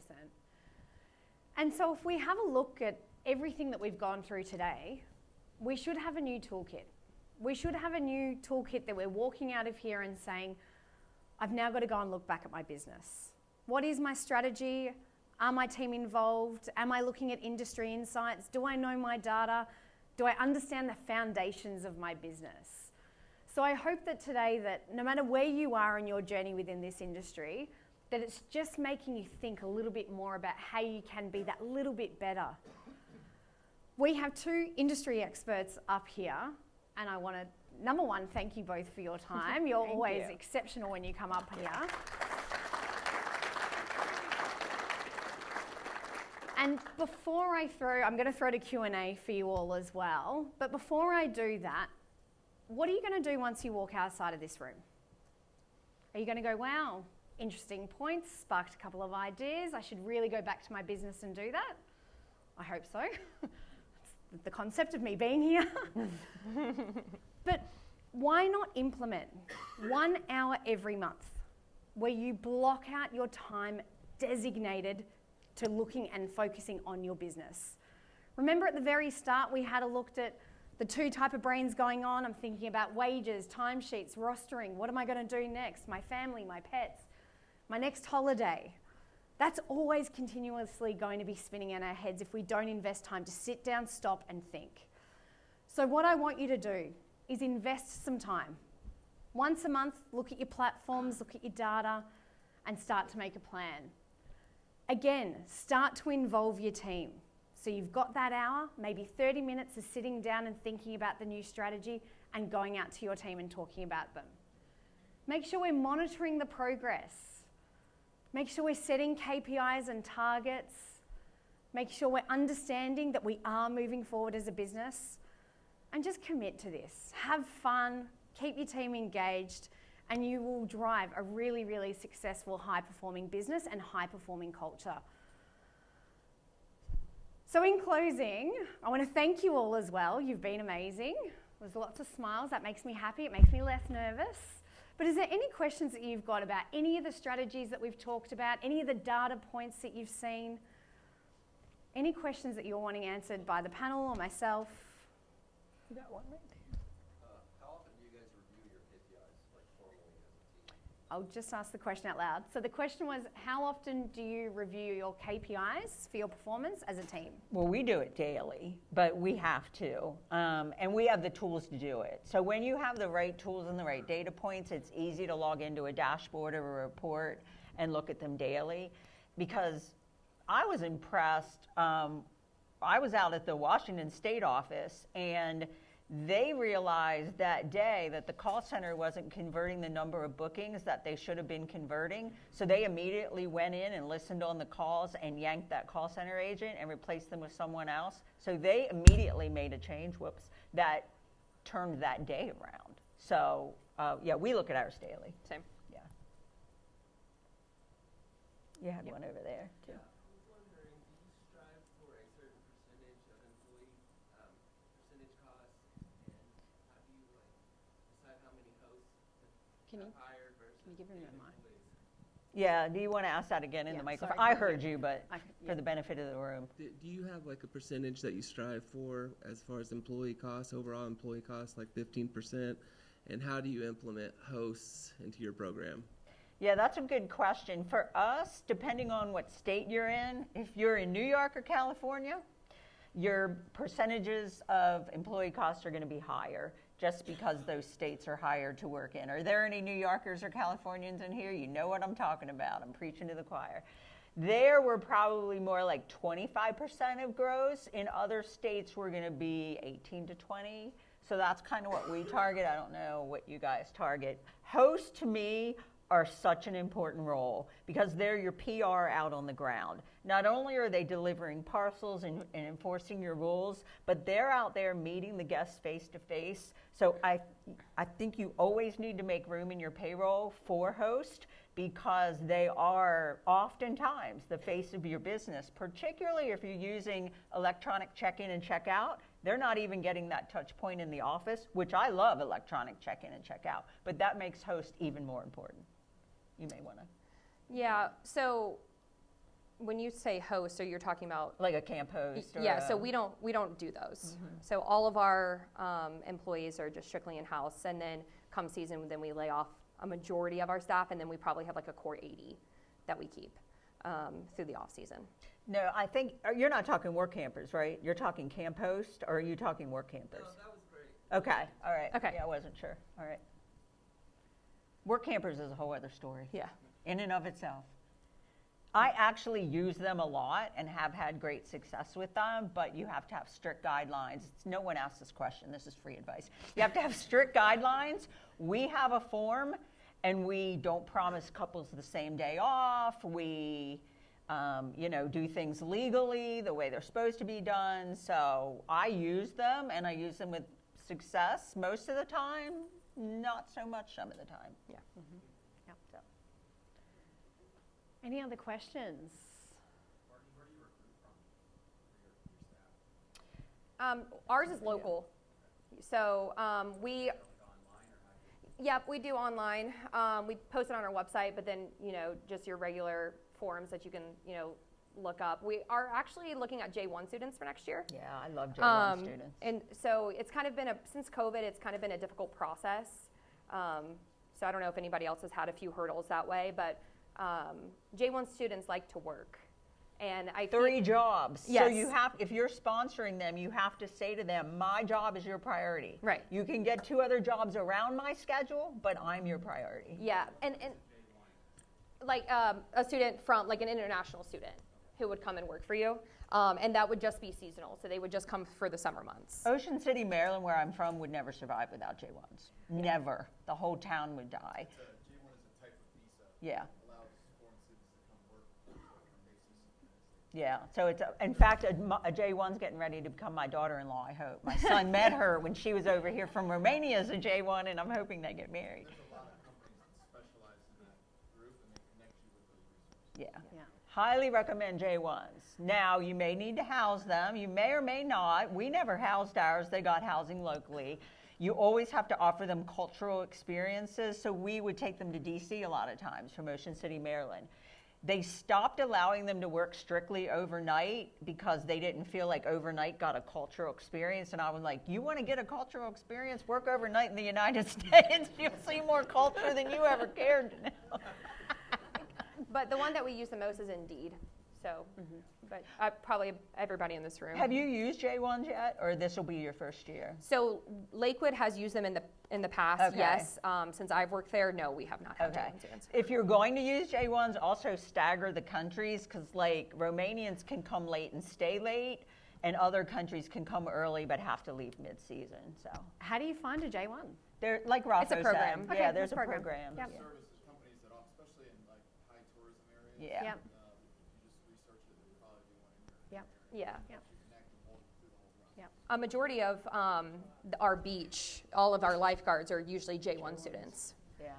And so if we have a look at everything that we've gone through today, we should have a new toolkit. We should have a new toolkit that we're walking out of here and saying, I've now got to go and look back at my business. What is my strategy? Are my team involved? Am I looking at industry insights? Do I know my data? Do I understand the foundations of my business? So I hope that today, that no matter where you are in your journey within this industry, that it's just making you think a little bit more about how you can be that little bit better. We have 2 industry experts up here, and I want to, number 1, thank you both for your time. You're always exceptional when you come up here. And before I'm going to throw to Q&A for you all as well, but before I do that, what are you going to do once you walk outside of this room? Are you going to go, wow, interesting points, sparked a couple of ideas, I should really go back to my business and do that? I hope so. It's the concept of me being here. But why not implement 1 hour every month where you block out your time designated to looking and focusing on your business? Remember at the very start we had a look at the 2 type of brains going on. I'm thinking about wages, timesheets, rostering. What am I going to do next? My family, my pets, my next holiday. That's always continuously going to be spinning in our heads if we don't invest time to sit down, stop and think. So what I want you to do is invest some time. Once a month, look at your platforms, look at your data, and start to make a plan. Again, start to involve your team. So you've got that hour, maybe 30 minutes of sitting down and thinking about the new strategy, and going out to your team and talking about them. Make sure we're monitoring the progress. Make sure we're setting KPIs and targets. Make sure we're understanding that we are moving forward as a business. And just commit to this. Have fun, keep your team engaged, and you will drive a really, really successful, high-performing business and high-performing culture. So in closing, I want to thank you all as well. You've been amazing. There's lots of smiles. That makes me happy. It makes me less nervous. But is there any questions that you've got about any of the strategies that we've talked about, any of the data points that you've seen? Any questions that you're wanting answered by the panel or myself? You got one right there. How often do you guys review your KPIs, like formally as a team? I'll just ask the question out loud. So the question was, how often do you review your KPIs for your performance as a team? Well, we do it daily, but we have to. And we have the tools to do it. So when you have the right tools and the right data points, it's easy to log into a dashboard or a report and look at them daily. Because I was impressed. I was out at the Washington State office, and they realized that day that the call center wasn't converting the number of bookings that they should have been converting. So they immediately went in and listened on the calls and yanked that call center agent and replaced them with someone else. So they immediately made a change, that turned that day around. So yeah, we look at ours daily. Same. Yeah. You had one over there, too. I was wondering, do you strive for a certain percentage of employee percentage costs, and how do you decide how many hosts Can you, are hired versus can you give him the mic? employees? Yeah, do you want to ask that again in Yeah, the microphone? sorry. I heard you, but I- for the benefit of the room. Do you have like a percentage that you strive for as far as employee costs, overall employee costs, like 15%? And how do you implement hosts into your program? Yeah, that's a good question. For us, depending on what state you're in, if you're in New York or California, your percentages of employee costs are going to be higher just because those states are higher to work in. Are there any New Yorkers or Californians in here? You know what I'm talking about. I'm preaching to the choir. There, we're probably more like 25% of gross. In other states, we're going to be 18 to 20. So that's kind of what we target. I don't know what you guys target. Hosts, to me, are such an important role because they're your PR out on the ground. Not only are they delivering parcels and enforcing your rules, but they're out there meeting the guests face to face. So I think you always need to make room in your payroll for host because they are oftentimes the face of your business, particularly if you're using electronic check-in and check-out. They're not even getting that touch point in the office, which I love electronic check-in and check-out, but that makes host even more important. You may want to. Yeah, so when you say host, so you're talking about Like a camp host? Or yeah, so we don't do those. So all of our employees are just strictly in-house, and then come season, then we lay off a majority of our staff, and then we probably have like a core 80 that we keep through the off season. No, I think, you're not talking work campers, right? You're talking camp host, or are you talking work campers? No, that was great. Okay, all right. Okay. Yeah, I wasn't sure. All right. Work campers is a whole other story. Yeah. In and of itself. I actually use them a lot and have had great success with them, but you have to have strict guidelines. No one asked this question. This is free advice. You have to have strict guidelines. We have a form, and we don't promise couples the same day off. We, do things legally the way they're supposed to be done. So I use them, and I use them with success most of the time. Not so much some of the time. Yeah. Yep. So. Any other questions? Where do you recruit from for your staff? Ours is local. So we, yeah, we do online. We post it on our website, but then, just your regular forums that you can, look up. We are actually looking at J1 students for next year. Yeah, I love J1 students. And so it's kind of been since COVID, it's kind of been a difficult process. So I don't know if anybody else has had a few hurdles that way, but J1 students like to work. And I 3 jobs. Yes. So you have, if you're sponsoring them, you have to say to them, my job is your priority. Right. You can get 2 other jobs around my schedule, but I'm your priority. Yeah, and like a student from, like an international student. who would come and work for you. And that would just be seasonal. So they would just come for the summer months. Ocean City, Maryland, where I'm from, would never survive without J1s. Never. The whole town would die. J1 is a type of visa. Yeah. Allows foreign citizens to come work on basis. Yeah, so it's, in fact, a J1's getting ready to become my daughter-in-law, I hope. My son met her when she was over here from Romania as a J1, and I'm hoping they get married. There's a lot of companies that specialize in that group, and they connect you with those resources. Yeah. Highly recommend J1s. Now, you may need to house them. You may or may not. We never housed ours. They got housing locally. You always have to offer them cultural experiences, so we would take them to DC a lot of times from Ocean City, Maryland. They stopped allowing them to work strictly overnight because they didn't feel like overnight got a cultural experience. And I was like, you want to get a cultural experience? Work overnight in the United States. You'll see more culture than you ever cared to know. But the one that we use the most is Indeed. So, but probably everybody in this room. Have you used J1s yet, or this will be your first year? So Lakewood has used them in the past, Okay. yes. Since I've worked there, no, we have not had Okay. J1 students. If you're going to use J1s, also stagger the countries, because like Romanians can come late and stay late, and other countries can come early but have to leave mid-season. So How do you find a J1? they're like Rocco It's a program. said. Okay, Yeah, there's it's a a program. program. Yep. Yeah. Services companies that, especially in like high tourism areas. Yeah. Yep. You just research it, and probably do one in your Yep. Yeah. you connect the whole through the whole process. Yep. A majority of our beach, all of our lifeguards are usually J1 students. Yeah.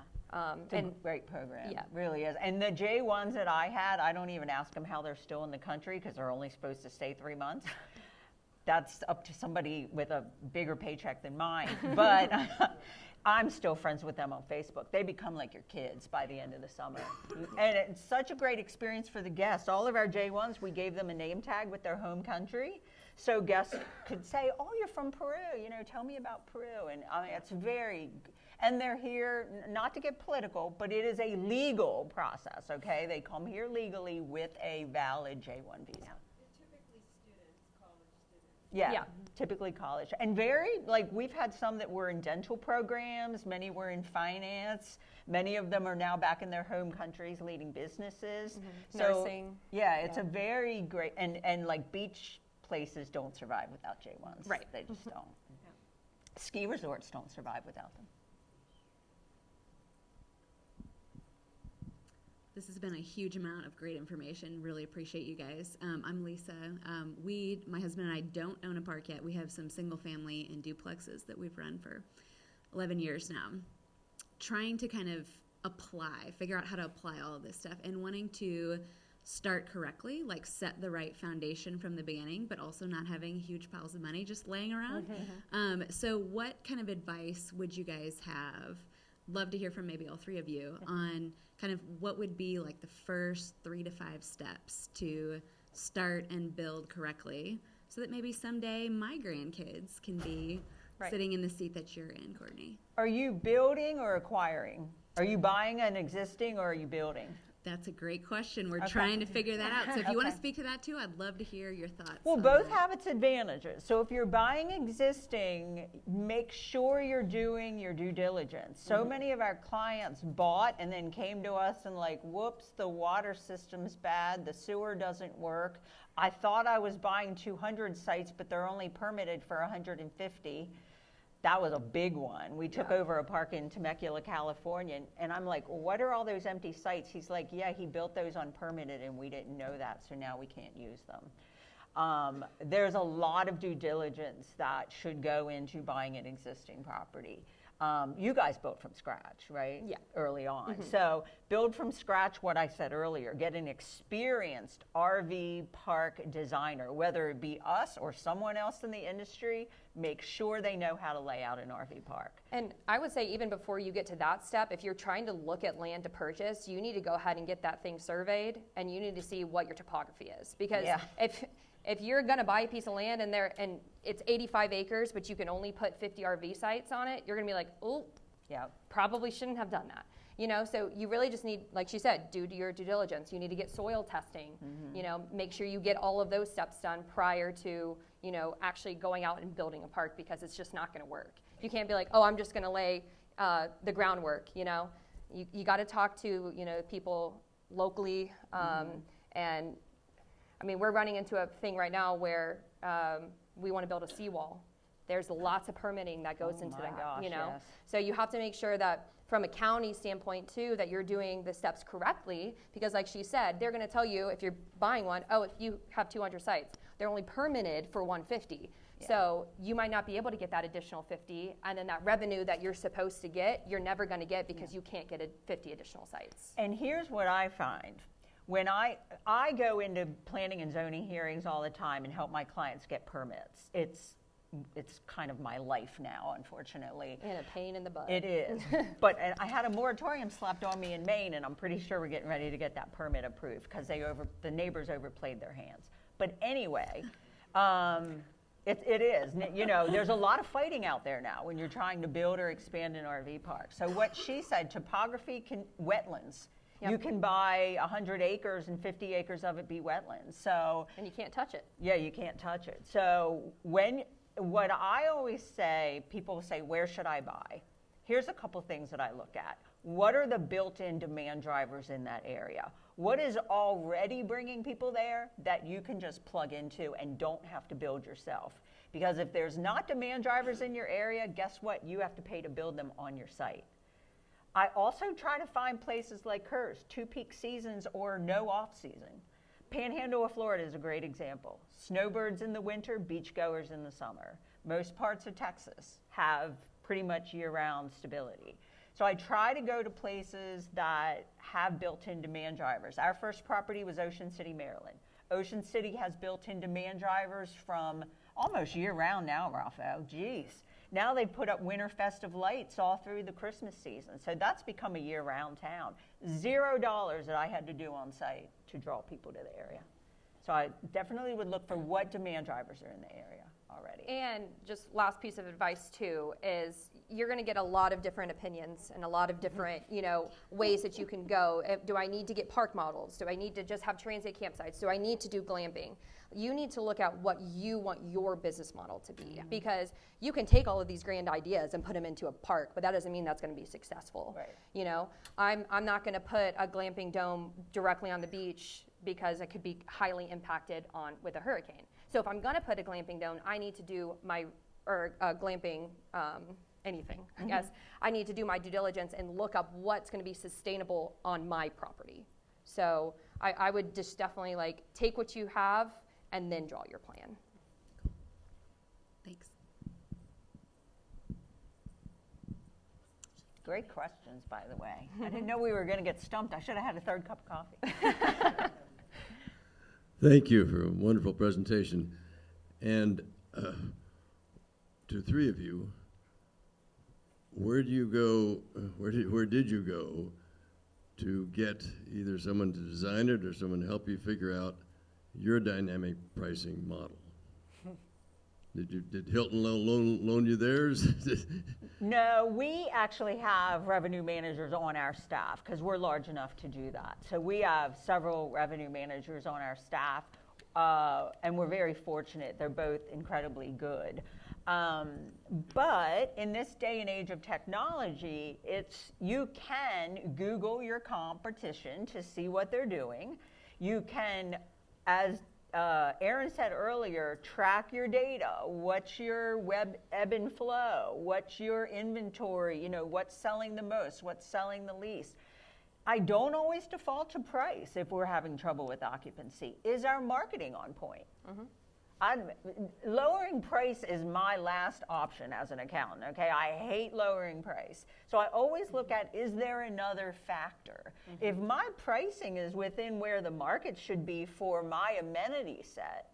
It's And a great program. Yeah. It really is. And the J1s that I had, I don't even ask them how they're still in the country because they're only supposed to stay 3 months. That's up to somebody with a bigger paycheck than mine. But I'm still friends with them on Facebook. They become like your kids by the end of the summer. And it's such a great experience for the guests. All of our J1s, we gave them a name tag with their home country. So guests could say, oh, you're from Peru, tell me about Peru. And I mean, it's very, and they're here, not to get political, but it is a legal process, okay? They come here legally with a valid J1 visa. Yeah, Yeah. typically college. And we've had some that were in dental programs, many were in finance, many of them are now back in their home countries leading businesses. So, Nursing. yeah, it's a very great, and like beach places don't survive without J1s. Right. They just don't. Ski resorts don't survive without them. This has been a huge amount of great information. Really appreciate you guys. I'm Lisa. My husband and I don't own a park yet. We have some single family and duplexes that we've run for 11 years now. Trying to kind of figure out how to apply all of this stuff and wanting to start correctly, like set the right foundation from the beginning, but also not having huge piles of money just laying around. So what kind of advice would you guys have? Love to hear from maybe all three of you on kind of what would be like the first 3 to 5 steps to start and build correctly so that maybe someday my grandkids can be sitting in the seat that you're in, Courtney. Are you building or acquiring? Are you buying an existing or are you building? That's a great question. We're trying to figure that out. So if you want to speak to that too, I'd love to hear your thoughts. Well, on both that. have its advantages. So if you're buying existing, make sure you're doing your due diligence. So many of our clients bought and then came to us and like, whoops, the water system's bad, the sewer doesn't work. I thought I was buying 200 sites, but they're only permitted for 150. That was a big one. We took over a park in Temecula, California, and I'm like, well, what are all those empty sites? He's like, yeah, he built those unpermitted, and we didn't know that, so now we can't use them. There's a lot of due diligence that should go into buying an existing property. You guys built from scratch, right? Yeah. Early on. So build from scratch what I said earlier. Get an experienced RV park designer, whether it be us or someone else in the industry. Make sure they know how to lay out an RV park. And I would say even before you get to that step, if you're trying to look at land to purchase, you need to go ahead and get that thing surveyed, and you need to see what your topography is. Because if you're going to buy a piece of land and it's 85 acres, but you can only put 50 RV sites on it, you're going to be like, oh, probably shouldn't have done that. So you really just need, like she said, do your due diligence. You need to get soil testing. Make sure you get all of those steps done prior to, actually going out and building a park, because it's just not going to work. You can't be like, oh, I'm just going to lay the groundwork. You got to talk to, people locally, and mean, we're running into a thing right now where we want to build a seawall. There's lots of permitting that goes into that, gosh, you know? yes. So you have to make sure that from a county standpoint too, that you're doing the steps correctly, because like she said, they're gonna tell you if you're buying one, oh, if you have 200 sites, they're only permitted for 150. Yeah. So you might not be able to get that additional 50, and then that revenue that you're supposed to get, you're never gonna get because you can't get 50 additional sites. And here's what I find. When I go into planning and zoning hearings all the time and help my clients get permits. It's kind of my life now, unfortunately. And a pain in the butt. It is. But and I had a moratorium slapped on me in Maine, and I'm pretty sure we're getting ready to get that permit approved because the neighbors overplayed their hands. But anyway, it is. You know, there's a lot of fighting out there now when you're trying to build or expand an RV park. So what she said, topography, wetlands. Yep. You can buy 100 acres and 50 acres of it be wetlands. So And you can't touch it. yeah, you can't touch it. So what I always say, people say, where should I buy? Here's a couple things that I look at. What are the built-in demand drivers in that area? What is already bringing people there that you can just plug into and don't have to build yourself? Because if there's not demand drivers in your area, guess what? You have to pay to build them on your site. I also try to find places like hers, 2 peak seasons or no off-season. Panhandle of Florida is a great example. Snowbirds in the winter, beachgoers in the summer. Most parts of Texas have pretty much year-round stability. So I try to go to places that have built-in demand drivers. Our first property was Ocean City, Maryland. Ocean City has built-in demand drivers from almost year-round now, Ralpho. Geez. Now they've put up winter festive lights all through the Christmas season. So that's become a year-round town. $0 that I had to do on site to draw people to the area. So I definitely would look for what demand drivers are in the area already. And just last piece of advice too is you're going to get a lot of different opinions and a lot of different, you know, ways that you can go. Do I need to get park models? Do I need to just have transient campsites? Do I need to do glamping? You need to look at what you want your business model to be, because you can take all of these grand ideas and put them into a park, but that doesn't mean that's going to be successful. Right. You know, I'm not going to put a glamping dome directly on the beach because it could be highly impacted with a hurricane. So if I'm going to put a glamping dome, I need to do glamping anything, I guess. I need to do my due diligence and look up what's going to be sustainable on my property. So I would just definitely like take what you have and then draw your plan. Thanks. Great questions, by the way. I didn't know we were going to get stumped. I should have had a third cup of coffee. Thank you for a wonderful presentation. And to 3 of you, where did you go to get either someone to design it or someone to help you figure out your dynamic pricing model? Did Hilton loan you theirs? No, we actually have revenue managers on our staff because we're large enough to do that. So we have several revenue managers on our staff, and we're very fortunate. They're both incredibly good. But in this day and age of technology, you can Google your competition to see what they're doing. You can, as Aaron said earlier, track your data. What's your web ebb and flow? What's your inventory? You know, what's selling the most? What's selling the least? I don't always default to price if we're having trouble with occupancy. Is our marketing on point? Lowering price is my last option as an accountant, okay? I hate lowering price. So I always look at, is there another factor? If my pricing is within where the market should be for my amenity set,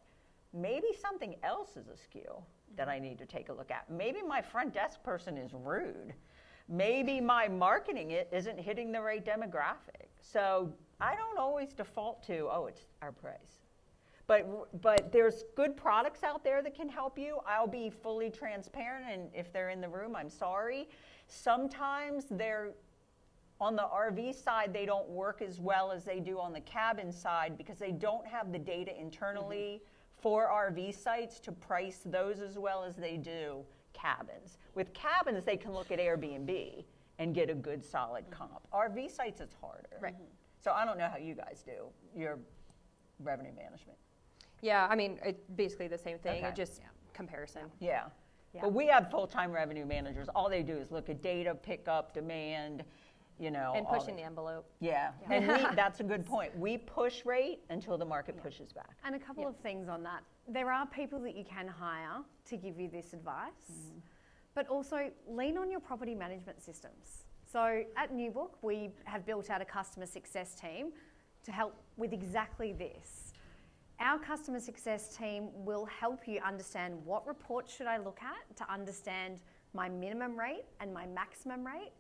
maybe something else is askew that I need to take a look at. Maybe my front desk person is rude. Maybe my marketing isn't hitting the right demographic. So I don't always default to, oh, it's our price. But there's good products out there that can help you. I'll be fully transparent, and if they're in the room, I'm sorry. Sometimes they're on the RV side, they don't work as well as they do on the cabin side because they don't have the data internally for RV sites to price those as well as they do cabins. With cabins, they can look at Airbnb and get a good solid comp. RV sites, it's harder. Right. So I don't know how you guys do your revenue management. Yeah, I mean, basically the same thing. Okay. It just comparison. Yeah. Yeah. But we have full-time revenue managers. All they do is look at data, pick up demand, And all pushing the envelope. Yeah, and that's a good point. We push rate until the market pushes back. And a couple of things on that. There are people that you can hire to give you this advice, but also lean on your property management systems. So at Newbook, we have built out a customer success team to help with exactly this. Our customer success team will help you understand what reports should I look at to understand my minimum rate and my maximum rate,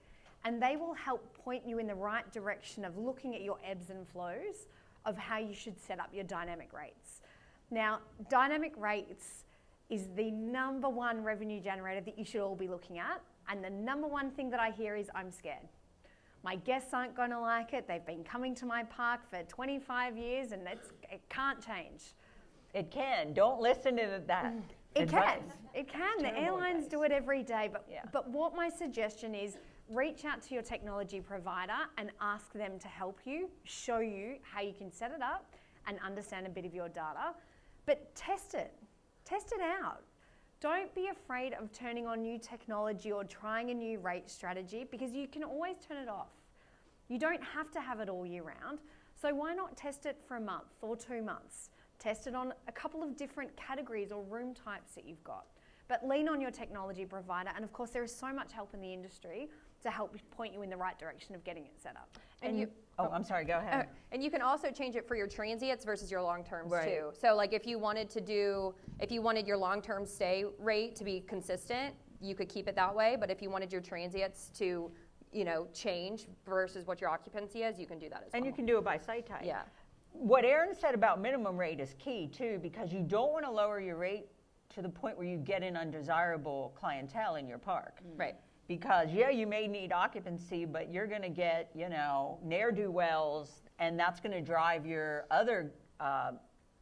and they will help point you in the right direction of looking at your ebbs and flows of how you should set up your dynamic rates. Now, dynamic rates is the number one revenue generator that you should all be looking at, and the number one thing that I hear is, I'm scared. My guests aren't going to like it. They've been coming to my park for 25 years and it can't change. It can. Don't listen to that. It advice. can. It can. The Terrible airlines advice. do it every day. Yeah. But what my suggestion is, reach out to your technology provider and ask them to help you, show you how you can set it up and understand a bit of your data. But test it. Test it out. Don't be afraid of turning on new technology or trying a new rate strategy, because you can always turn it off. You don't have to have it all year round. So why not test it for a month or 2 months? Test it on a couple of different categories or room types that you've got. But lean on your technology provider. And of course, there is so much help in the industry to help point you in the right direction of getting it set up. I'm sorry, go ahead. And you can also change it for your transients versus your long terms Right. too. So like if you wanted your long-term stay rate to be consistent, you could keep it that way. But if you wanted your transients to, change versus what your occupancy is, you can do that as well. And you can do it by site type. Yeah. What Aaron said about minimum rate is key too, because you don't want to lower your rate to the point where you get an undesirable clientele in your park. Right. Because you may need occupancy, but you're going to get, ne'er-do-wells, and that's going to drive your other,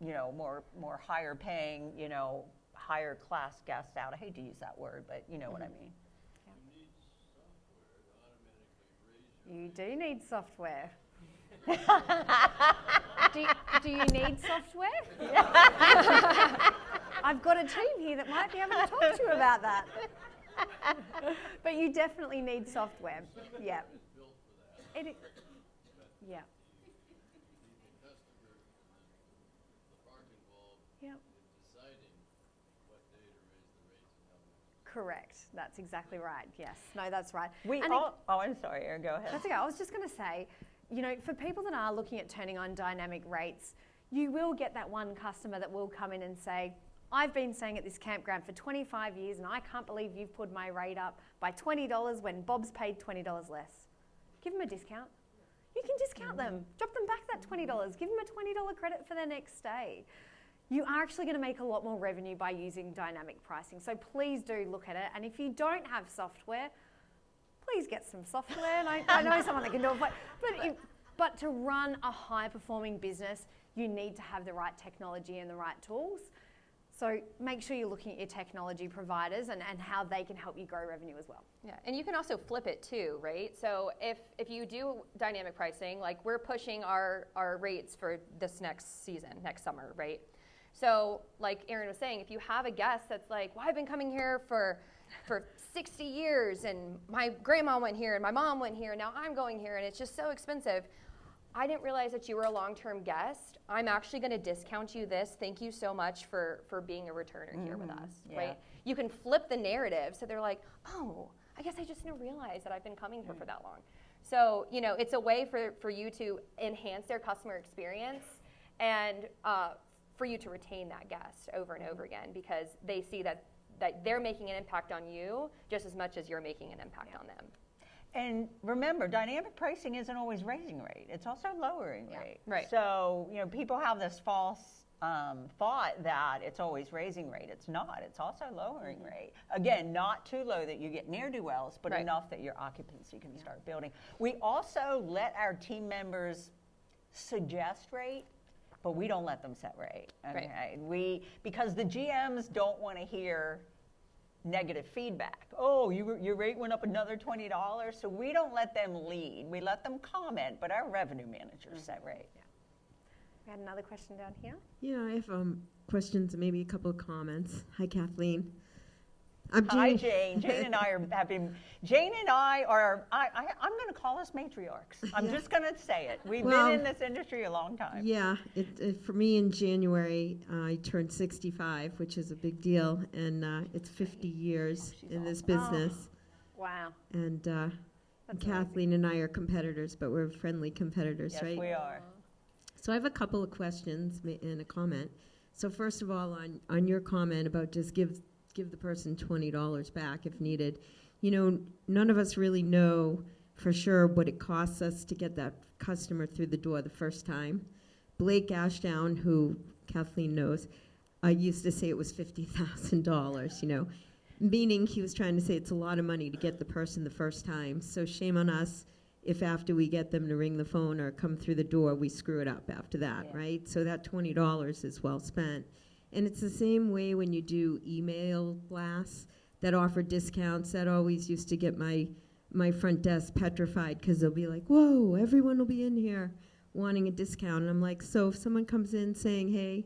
more higher paying, higher class guests out. I hate to use that word, but you know what I mean. You do need software. do you need software? I've got a team here that might be able to talk to you about that. But you definitely need software. Yeah. Yeah. Yep. Correct. That's exactly right. Yes. No, that's right. I'm sorry, Aaron, go ahead. That's okay. I was just going to say, for people that are looking at turning on dynamic rates, you will get that one customer that will come in and say, I've been staying at this campground for 25 years and I can't believe you've put my rate up by $20 when Bob's paid $20 less. Give them a discount. You can discount them. Drop them back that $20. Give them a $20 credit for their next stay. You are actually going to make a lot more revenue by using dynamic pricing. So please do look at it. And if you don't have software, please get some software. And I know someone that can do it. But to run a high-performing business, you need to have the right technology and the right tools. So make sure you're looking at your technology providers and how they can help you grow revenue as well. Yeah, and you can also flip it too, right? So if you do dynamic pricing, like we're pushing our rates for this next season, next summer, right? So like Aaron was saying, if you have a guest that's like, well, I've been coming here for 60 years and my grandma went here and my mom went here and now I'm going here and it's just so expensive. I didn't realize that you were a long-term guest. I'm actually going to discount you this. Thank you so much for being a returner here with us, right? You can flip the narrative so they're like, oh, I guess I just didn't realize that I've been coming here for that long. So, it's a way for you to enhance their customer experience and for you to retain that guest over and over again because they see that they're making an impact on you just as much as you're making an impact on them. And remember, dynamic pricing isn't always raising rate. It's also lowering rate. Right. So, people have this false thought that it's always raising rate. It's not. It's also lowering rate. Again, not too low that you get ne'er-do-wells, but enough that your occupancy can start building. We also let our team members suggest rate, but we don't let them set rate. Okay? Right. Because the GMs don't want to hear negative feedback. Oh, your rate went up another $20. So we don't let them lead. We let them comment, but our revenue managers set rate. We had another question down here. Yeah, I have questions, maybe a couple of comments. Hi, Kathleen. Hi, Jane. Jane and I I'm going to call us matriarchs. I'm just going to say it. We've been in this industry a long time. Yeah, for me in January, I turned 65, which is a big deal, and it's 50 years in this business. Wow. And Kathleen and I are competitors, but we're friendly competitors, right? Yes, we are. So I have a couple of questions and a comment. So first of all, on your comment about just give the person $20 back if needed. You know, none of us really know for sure what it costs us to get that customer through the door the first time. Blake Ashdown, who Kathleen knows, used to say it was $50,000, you know, meaning he was trying to say it's a lot of money to get the person the first time. So shame on us if after we get them to ring the phone or come through the door, we screw it up after that, right? So that $20 is well spent. And it's the same way when you do email blasts that offer discounts. That always used to get my front desk petrified because they'll be like, whoa, everyone will be in here wanting a discount. And I'm like, so if someone comes in saying, hey,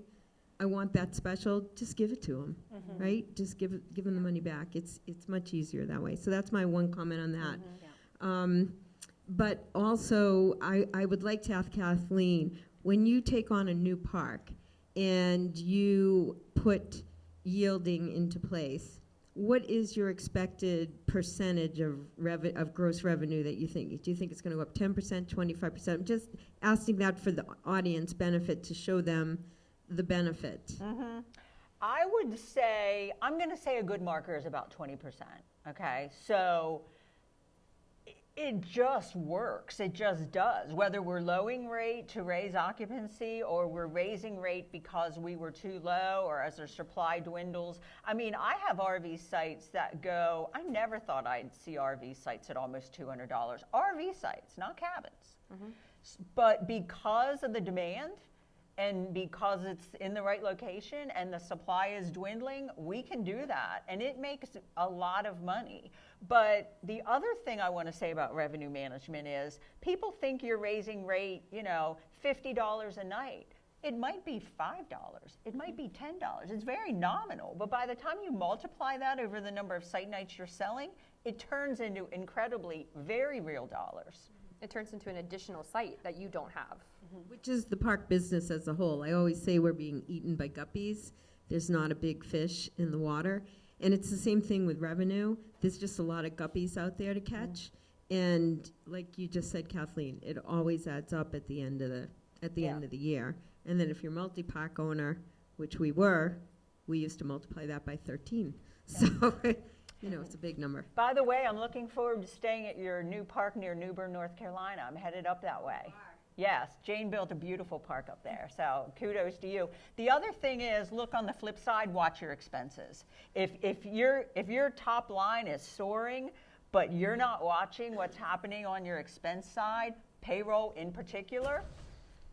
I want that special, just give it to them, right? Just give them the money back. It's much easier that way. So that's my one comment on that. But also, I would like to ask Kathleen, when you take on a new park, and you put yielding into place, what is your expected percentage of gross revenue that you think? Do you think it's going to go up 10%, 25%? I'm just asking that for the audience benefit to show them the benefit. I would say, I'm going to say a good marker is about 20%, okay? So it just works. It just does. Whether we're lowering rate to raise occupancy or we're raising rate because we were too low or as our supply dwindles. I mean, I have RV sites that go, I never thought I'd see RV sites at almost $200. RV sites, not cabins. But because of the demand and because it's in the right location and the supply is dwindling, we can do that. And it makes a lot of money. But the other thing I want to say about revenue management is people think you're raising rate, you know, $50 a night. It might be $5. It might be $10. It's very nominal. But by the time you multiply that over the number of site nights you're selling, it turns into incredibly very real dollars. It turns into an additional site that you don't have. Which is the park business as a whole. I always say we're being eaten by guppies. There's not a big fish in the water. And it's the same thing with revenue. There's just a lot of guppies out there to catch. And like you just said, Kathleen, it always adds up at the end of the year. And then if you're a multi-park owner, which we were, we used to multiply that by 13. So, you know, it's a big number. By the way, I'm looking forward to staying at your new park near Newbern, North Carolina. I'm headed up that way. Yes, Jane built a beautiful park up there, so kudos to you. The other thing is, look on the flip side, watch your expenses. If your top line is soaring, but you're not watching what's happening on your expense side, payroll in particular,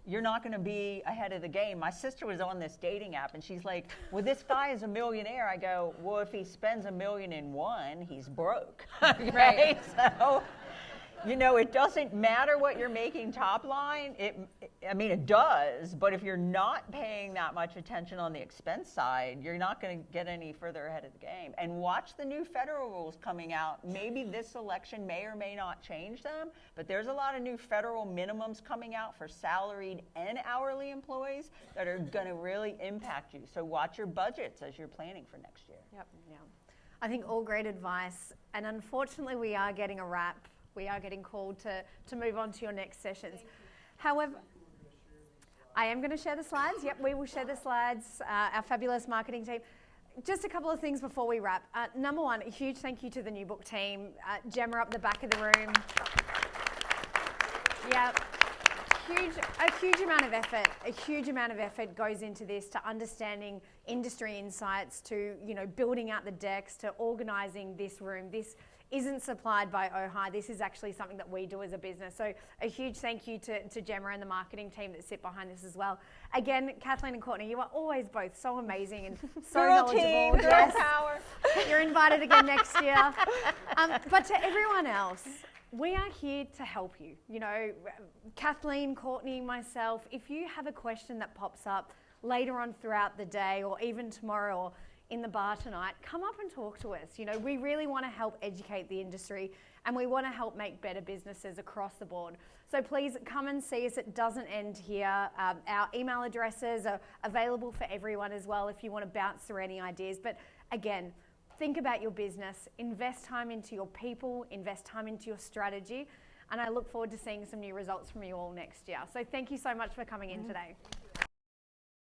you're not going to be ahead of the game. My sister was on this dating app, and she's like, well, this guy is a millionaire. I go, well, if he spends $1 million in one, he's broke. Okay? Right. So, you know, it doesn't matter what you're making top line. I mean, it does, but if you're not paying that much attention on the expense side, you're not going to get any further ahead of the game. And watch the new federal rules coming out. Maybe this election may or may not change them, but there's a lot of new federal minimums coming out for salaried and hourly employees that are going to really impact you. So watch your budgets as you're planning for next year. Yep. Yeah. I think all great advice. And unfortunately, we are getting a wrap. We are getting called to move on to your next sessions. However, I am going to share the slides. Yep, we will share the slides, our fabulous marketing team. Just a couple of things before we wrap. Number one, a huge thank you to the Newbook team. Gemma up the back of the room. Yeah, a huge amount of effort goes into this, to understanding industry insights, to, you know, building out the decks, to organizing this room. This isn't supplied by OHI. This is actually something that we do as a business. So a huge thank you to Gemma and the marketing team that sit behind this as well. Again, Kathleen and Courtney, you are always both so amazing and so knowledgeable. Team, girl power. You're invited again next year. But to everyone else, we are here to help you. You know, Kathleen, Courtney, myself, if you have a question that pops up later on throughout the day or even tomorrow or in the bar tonight, come up and talk to us. You know, we really want to help educate the industry and we want to help make better businesses across the board. So please come and see us. It doesn't end here. Our email addresses are available for everyone as well if you want to bounce through any ideas. But again, think about your business, invest time into your people, invest time into your strategy, and I look forward to seeing some new results from you all next year. So thank you so much for coming in today.